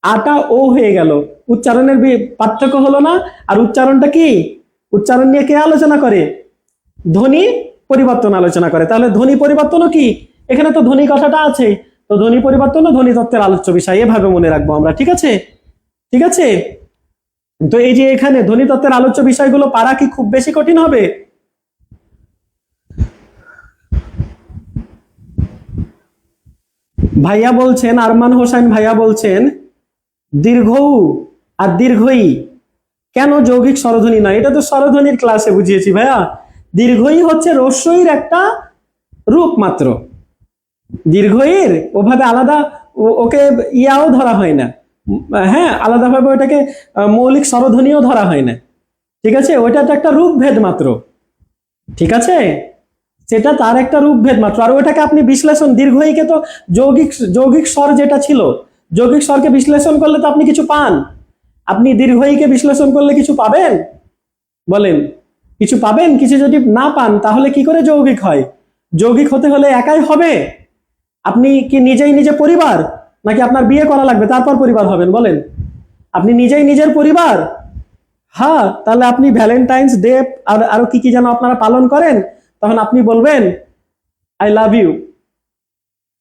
আটা ও হয়ে গেল। উচ্চারণের পার্থক্য হলো না। আর উচ্চারণটা কি, উচ্চারণ নিয়ে কে আলোচনা করে, ধ্বনি পরিবর্তন আলোচনা করে। তাহলে ধ্বনি পরিবর্তনও কি, এখানে তো ধ্বনি কথাটা আছে, তো ধ্বনি পরিবর্তনও ধ্বনি তত্ত্বের আলোচ্য বিষয়, এভাবে মনে রাখবো আমরা, ঠিক আছে, ঠিক আছে। তো এই যে এখানে ধ্বনি তত্ত্বের আলোচ্য বিষয়গুলো পারা কি খুব বেশি কঠিন হবে? ভাইয়া বলছেন, আরমান হোসেন ভাইয়া বলছেন দীর্ঘ আর দীর্ঘই কেন যৌগিক স্বরধ্বনি নয়? এটা তো স্বরধ্বনির ক্লাসে বুঝিয়েছি ভাইয়া। দীর্ঘই হচ্ছে রস্যইর একটা রূপ মাত্র। দীর্ঘইর ওভাবে আলাদা ওকে ইয়াও ধরা হয় না, হ্যাঁ, আলাদাভাবে ওটাকে মৌলিক স্বরধ্বনিও ধরা হয় না, ঠিক আছে। ওইটা তো একটা রূপভেদ মাত্র, ঠিক আছে, সেটা তার একটা রূপভেদ মাত্র। আর ওটাকে আপনি বিশ্লেষণ, দীর্ঘইকে তো যৌগিক যৌগিক স্বর যেটা ছিল, যৌগিক স্বরকে বিশ্লেষণ করলে তো আপনি কিছু পান। আপনি দীর্ঘইকে বিশ্লেষণ করলে কিছু পাবেন, বলেন, কিছু পাবেন? কিছু যদি না পান তাহলে কি করে যৌগিক হয়? যৌগিক হতে হলে একাই হবে? আপনি কি নিজেই নিজে পরিবার, নাকি আপনার বিয়ে করা লাগবে তারপর পরিবার হবেন? বলেন, আপনি নিজেই নিজের পরিবার? হ্যাঁ, তাহলে আপনি ভ্যালেন্টাইন্স ডে আর আরো কি কি যেন আপনারা পালন করেন, তখন আপনি বলবেন আই লাভ ইউ,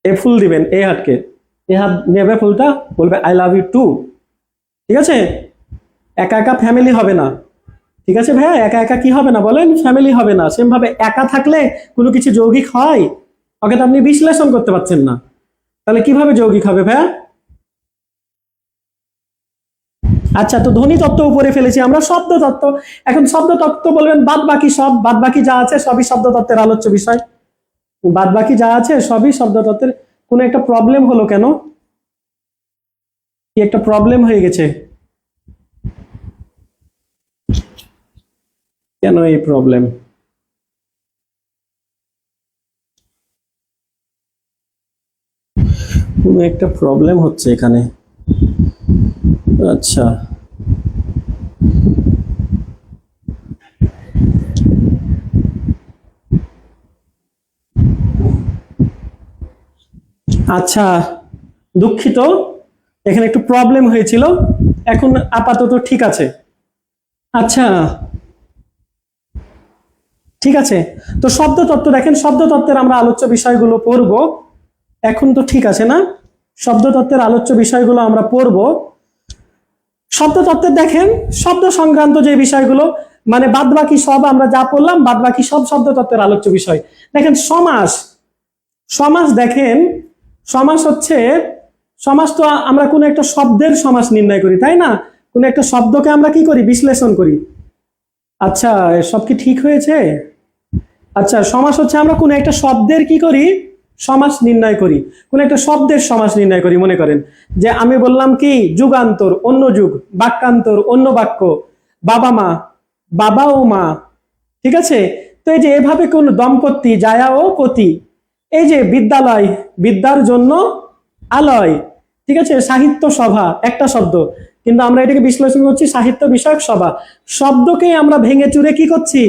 এ ফুল দিবেন, এ হাতকে, এ হাত নেবে ফুলটা, বলবে আই লাভ ইউ টু, ঠিক আছে। একা একা ফ্যামিলি হবে না, ঠিক আছে ভাইয়া, একা একা কি হবে না বলেন, ফ্যামিলি হবে না। সেম ভাবে একা থাকলে কোনো কিছু যৌগিক হয়? ওকে তো আপনি বিশ্লেষণ করতে পারছেন না, তাহলে কিভাবে যৌগিক হবে ভাইয়া? আচ্ছা, তো ধ্বনি তত্ত্ব উপরে ফেলেছি আমরা, শব্দ তত্ত্ব। এখন শব্দ তত্ত্ব বলবেন বাদ বাকি সব, বাদ বাকি যা আছে সবই শব্দ তত্ত্বের আলোচ্য বিষয়। বাদ বাকি যা আছে সবই শব্দ তত্ত্বের। কোনো একটা প্রবলেম হলো কেন, কি একটা প্রবলেম হয়ে গেছে কেন, এই প্রবলেম? কোনো একটা প্রবলেম হচ্ছে এখানে, আচ্ছা। আচ্ছা, দুঃখিত, এখানে একটু প্রবলেম হয়েছিল, এখন আপাতত ঠিক আছে। আচ্ছা, ঠিক আছে। তো শব্দ তত্ত্ব দেখেন, শব্দ তত্ত্বের আমরা আলোচ্য বিষয়গুলো পড়ব, এখন তো ঠিক আছে না? শব্দ তত্ত্বের আলোচ্য বিষয়গুলো আমরা পড়ব। শব্দ তত্ত্বের দেখেন শব্দ সংক্রান্ত যে বিষয়গুলো, মানে বাদ বাকি সব আমরা যা পড়লাম, বাদ বাকি সব শব্দ তত্ত্বের আলোচ্য বিষয়। দেখেন সমাস, সমাস দেখেন, সমাস হচ্ছে, সমাস তো আমরা কোনো একটা শব্দের সমাস নির্ণয় করি, তাই না? কোনো একটা শব্দকে আমরা কি করি, বিশ্লেষণ করি। আচ্ছা, সব কি ঠিক হয়েছে? আচ্ছা, সমাস হচ্ছে আমরা কোনো একটা শব্দের কি করি, সমাস নির্ণয় করি, কোন একটা শব্দের সমাস নির্ণয় করি। মনে করেন যে আমি বললাম কি যুগান্তর অন্য যুগ, বাক্যান্তর অন্য বাক্য, বাবা মা, বাবা ও মা, ঠিক আছে। তো এই যে এভাবে কোন দম্পতি, জায়া ও পতি, এই যে বিদ্যালয়, বিদ্যার জন্য আলয়, ঠিক আছে। সাহিত্য সভা একটা শব্দ, কিন্তু আমরা এটাকে বিশ্লেষণ করছি সাহিত্য বিষয়ক সভা। শব্দকে আমরা ভেঙে চুরে কি করছি,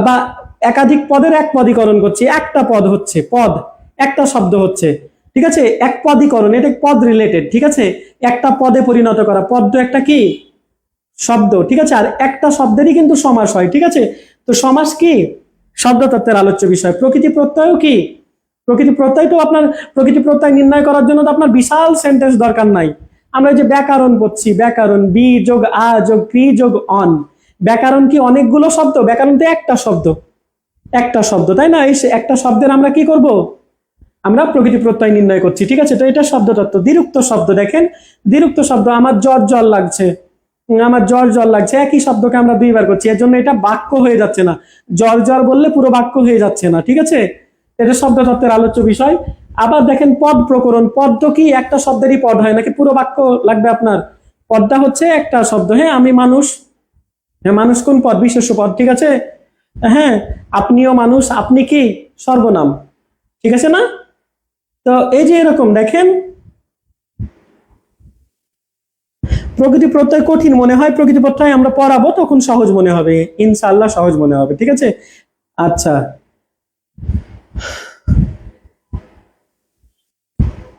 বা একাধিক পদের এক পদীকরণ করছি। একটা পদ হচ্ছে পদ, একটা শব্দ হচ্ছে, ঠিক আছে, এক পদীকরণ, এটা পদ রিলেটেড, ঠিক আছে। একটা পদে পরিণত করা, পদ তো একটা কি শব্দ, ঠিক আছে। আর একটা শব্দেরই কিন্তু সমাস হয়, ঠিক আছে। তো সমাস কি শব্দ তত্ত্বের আলোচ্য বিষয়। প্রকৃতি প্রত্যয়ও কি, প্রকৃতি প্রত্যয় তো আপনার, প্রকৃতি প্রত্যয় নির্ণয় করার জন্য তো আপনার বিশাল সেন্টেন্স দরকার নাই। আমরা যে ব্যাকরণ পড়ছি, ব্যাকরণ বি যোগ আ যোগ ক্রি যোগ অন, ব্যাকরণ কি অনেকগুলো শব্দ? ব্যাকরণ তো একটা শব্দ, একটা শব্দ, তাই না? এই একটা শব্দের আমরা কি করব, আমরা প্রকৃতি প্রত্যয় নির্ণয় করছি, ঠিক আছে। তো এটা শব্দতত্ত্ব। দ্বিরুক্ত শব্দ দেখেন, দ্বিরুক্ত শব্দ, আমার জ্বর জ্বর লাগছে, আমার জ্বর জ্বর লাগছে, একই শব্দকে আমরা দুইবার করছি, এর জন্য এটা বাক্য হয়ে যাচ্ছে না। জ্বর জ্বর বললে পুরো বাক্য হয়ে যাচ্ছে না, ঠিক আছে। এটা শব্দতত্ত্বের আলোচ্য বিষয়। আবার দেখেন পদ প্রকরণ, পদ তো কি একটা শব্দেরই পদ হয় নাকি পুরো বাক্য লাগবে আপনার? পদটা হচ্ছে একটা শব্দ, হ্যাঁ, আমি মানুষ, হ্যাঁ, মানুষ কোন পদ? বিশেষ্য পদ, ঠিক আছে। হ্যাঁ, আপনিও মানুষ, আপনি কি সর্বনাম, ঠিক আছে না? তো এই যে এরকম দেখেন, প্রকৃতি প্রত্যয় কঠিন মনে হয়, প্রকৃতি প্রত্যয় আমরা পড়াবো তখন সহজ মনে হবে, ইনশাআল্লাহ সহজ মনে হবে, ঠিক আছে। আচ্ছা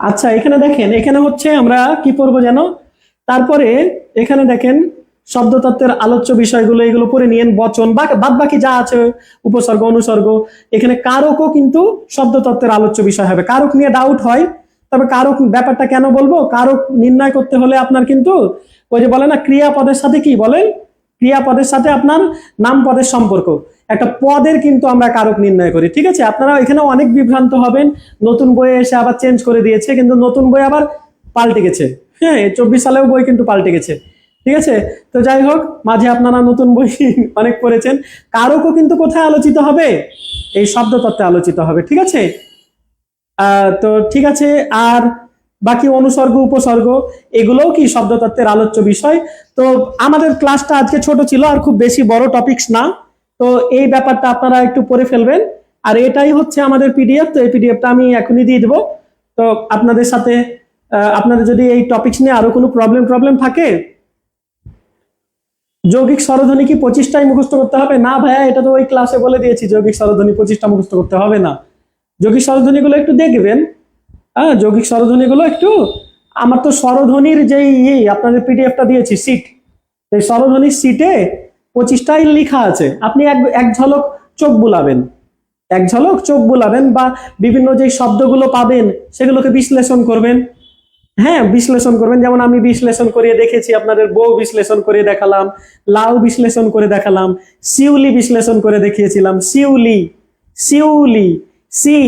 আচ্ছা, এখানে দেখেন, এখানে হচ্ছে আমরা কি পড়বো যেন, তারপরে এখানে দেখেন শব্দতত্ত্বের আলোচ্য বিষয়গুলো, এগুলো পড়ে নিয়েন। বচন বাদ বাকি যা আছে, উপসর্গ অনুসর্গ, এখানে কারকও কিন্তু শব্দতত্ত্বের আলোচ্য বিষয় হবে। কারক নিয়ে ডাউট হয়, তবে কারক ব্যাপারটা কেন বলবো, কারক নির্ণয় করতে হলে আপনার কিন্তু ওই যে বলে না, ক্রিয়াপদের সাথে কি বলেন, ক্রিয়াপদের সাথে আপনার নাম পদের সম্পর্ক, একটা পদের কিন্তু আমরা কারক নির্ণয় করি, ঠিক আছে। আপনারা এখানে অনেক বিভ্রান্ত হবেন, নতুন বইয়ে এসে আবার চেঞ্জ করে দিয়েছে, কিন্তু নতুন বই আবার পাল্টে গেছে, হ্যাঁ, 24 সালেও বই কিন্তু পাল্টে গেছে, ঠিক আছে। তো যাই হোক, মাঝে আপনারা নতুন বই অনেক পড়েছেন, কারকও কিন্তু কোথায় আলোচিত হবে, এই শব্দতত্ত্বে আলোচিত হবে, ঠিক আছে। তো ঠিক আছে, আর বাকি অনুসর্গ উপসর্গ এগুলোও কি শব্দতত্ত্বের আলোচ্য বিষয়। তো আমাদের ক্লাসটা আজকে ছোট ছিল, আর খুব বেশি বড় টপিকস না, তো এই ব্যাপারটা আপনারা একটু পড়ে ফেলবেন। আর এটাই হচ্ছে আমাদের পিডিএফ, তো এই পিডিএফটা আমি এখনই দিয়ে দেবো। তো আপনাদের সাথে আপনাদের যদি এই টপিকস নিয়ে আরো কোনো প্রবলেম থাকে, যৌগিক স্বরধ্বনি কি 25টাই মুখস্থ করতে হবে? না ভাইয়া, এটা তো ওই ক্লাসে বলে দিয়েছি, যৌগিক স্বরধ্বনি 25টা মুখস্থ করতে হবে না। যৌগিক স্বরধ্বনি গুলো একটু দেখবেন, হ্যাঁ, যৌগিক স্বরধ্বনি গুলো একটু, আমার তো স্বরধ্বনির যেই আপনাদের পিডিএফটা দিয়েছি সিট, এই স্বরধ্বনির সিটে 25টাই লেখা আছে, আপনি এক ঝলক চোখ বুলাবেন, এক ঝলক চোখ বুলাবেন, বা বিভিন্ন যে শব্দগুলো পাবেন সেগুলোকে বিশ্লেষণ করবেন, হ্যাঁ, বিশ্লেষণ করবেন। যেমন আমি বিশ্লেষণ করিয়ে দেখেছি আপনাদের, বউ বিশ্লেষণ করে দেখালাম, লাউ বিশ্লেষণ করে দেখালাম, শিউলি বিশ্লেষণ করে দেখিয়েছিলাম, শিউলি, শিউলি, সি,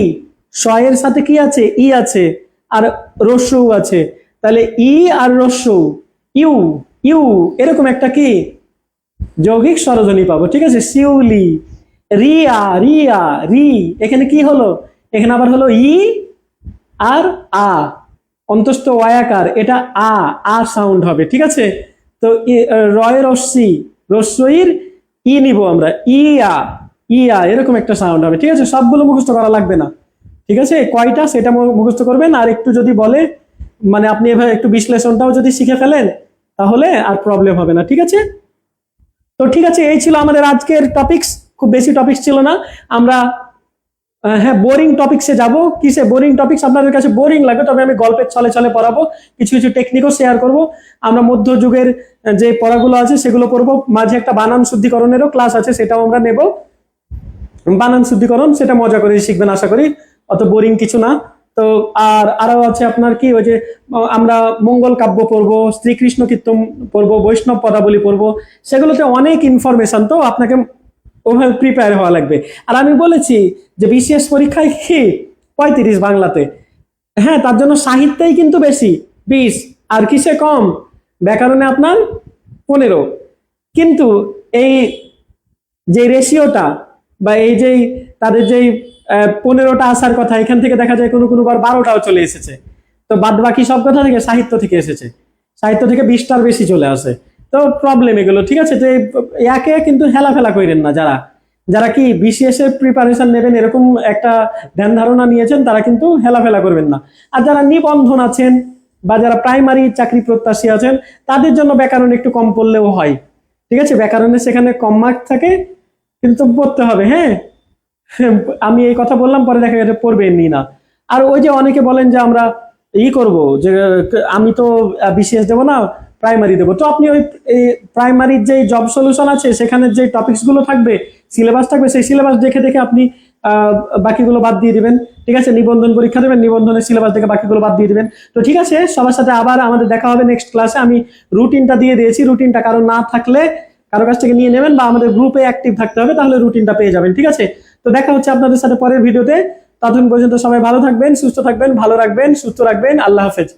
শয়ের সাথে কি আছে, ই আছে, আর রস্যু আছে, তাহলে ই আর রস্যু, ইউ, ইউ, এরকম একটা কি যৌগিক স্বরধ্বনি পাবো, ঠিক আছে। শিউলি, রিয়া, রিয়া, রি, এখানে কি হলো, এখানে আবার হলো ই আর আ, অন্তস্থ ওয়াকার, এটা আ সাউন্ড হবে, ঠিক আছে। তো রয়ের রস্যি, রস্যইর ই নিব আমরা, ইয়া, ইয়া, এরকম একটা সাউন্ড হবে, ঠিক আছে। সবগুলো মুখস্থ করা লাগবে না, ঠিক আছে, কয়টা সেটা মুখস্থ করবেন। আর একটু যদি বলে, মানে আপনি এভাবে একটু বিশ্লেষণটাও যদি শিখে ফেলেন, তাহলে আর প্রবলেম হবে না, ঠিক আছে। তো ঠিক আছে, এই ছিল আমাদের আজকের টপিকস, খুব বেশি টপিকস ছিল না আমরা। হ্যাঁ, বোরিং টপিক্সে যাব, কিসে বোরিং টপিক্স আপনাদের কাছে বোরিং লাগে, তবে আমি গল্পের ছলে ছলে পড়াবো, কিছু কিছু টেকনিকও শেয়ার করব। আমরা মধ্যযুগের যে পড়াগুলো আছে সেগুলো পড়বো, মাঝে একটা বানান শুদ্ধিকরণেরও ক্লাস আছে, সেটাও আমরা নেব। বানান শুদ্ধিকরণ সেটা মজা করে শিখবেন আশা করি, অত বোরিং কিছু না। তো আর আরো আছে আপনার কি, ওই যে আমরা মঙ্গল কাব্য পড়বো, শ্রীকৃষ্ণ কীর্তন পড়বো, বৈষ্ণব পদাবলী পড়বো, সেগুলোতে অনেক ইনফরমেশন, তো আপনাকে ওভাবে প্রিপেয়ার হওয়া লাগবে। আর আমি বলেছি যে বিশেষ পরীক্ষায় কি 35 বাংলাতে, হ্যাঁ, তার জন্য সাহিত্যেই কিন্তু বেশি 20, আর কিসে কম, ব্যাকরণে আপনার 15। কিন্তু এই যে রেশিওটা, বা এই যে তাদের যেই 15টা আসার কথা, এখান থেকে দেখা যায় কোনো কোনো বার 12টাও চলে এসেছে। তো বাদ বাকি সব কথা থেকে সাহিত্য থেকে এসেছে, সাহিত্য থেকে 20টার বেশি চলে আসে। তো প্রবলেম এগুলো, ঠিক আছে। তো একে কিন্তু হেলাফেলা করেন না, যারা যারা কি বিসিএস এর প্রিপারেশন নেবেন এরকম একটা ধ্যান ধারণা নিয়েছেন, তারা কিন্তু হেলাফেলা করবেন না। আর যারা নিবন্ধন আছেন বা যারা প্রাইমারি চাকরি প্রত্যাশী আছেন, তাদের জন্য ব্যাকরণ একটু কম পড়লেও হয়, ঠিক আছে। ব্যাকরণে সেখানে কম মার্ক থাকে, কিন্তু পড়তে হবে, হ্যাঁ। আমি এই কথা বললাম, পরে দেখা গেছে পড়বেনই না। আর ওই যে অনেকে বলেন যে আমরা করব, যে আমি তো বিসিএস দেবো না, প্রাইমারি দেবো, তো আপনি ওই প্রাইমারির যে জব সলিউশন আছে সেখানে যে টপিকস গুলো থাকবে, সিলেবাস থাকবে, সেই সিলেবাস দেখে দেখে আপনি বাকিগুলো বাদ দিয়ে দিবেন, ঠিক আছে। নিবন্ধন পরীক্ষা দেবেন, নিবন্ধনের সিলেবাস দেখে বাকিগুলো বাদ দিয়ে দিবেন। তো ঠিক আছে, সবার সাথে আবার আমাদের দেখা হবে নেক্সট ক্লাসে। আমি রুটিনটা দিয়ে দিয়েছি, রুটিনটা কারো না থাকলে কারো কাছ থেকে নিয়ে নেবেন, বা আমাদের গ্রুপে অ্যাক্টিভ থাকতে হবে, তাহলে রুটিনটা পেয়ে যাবেন, ঠিক আছে। তো দেখা হচ্ছে আপনাদের সাথে পরের ভিডিওতে। ততক্ষণ পর্যন্ত সবাই ভালো থাকবেন, সুস্থ থাকবেন, ভালো রাখবেন, সুস্থ রাখবেন। আল্লাহ হাফেজ।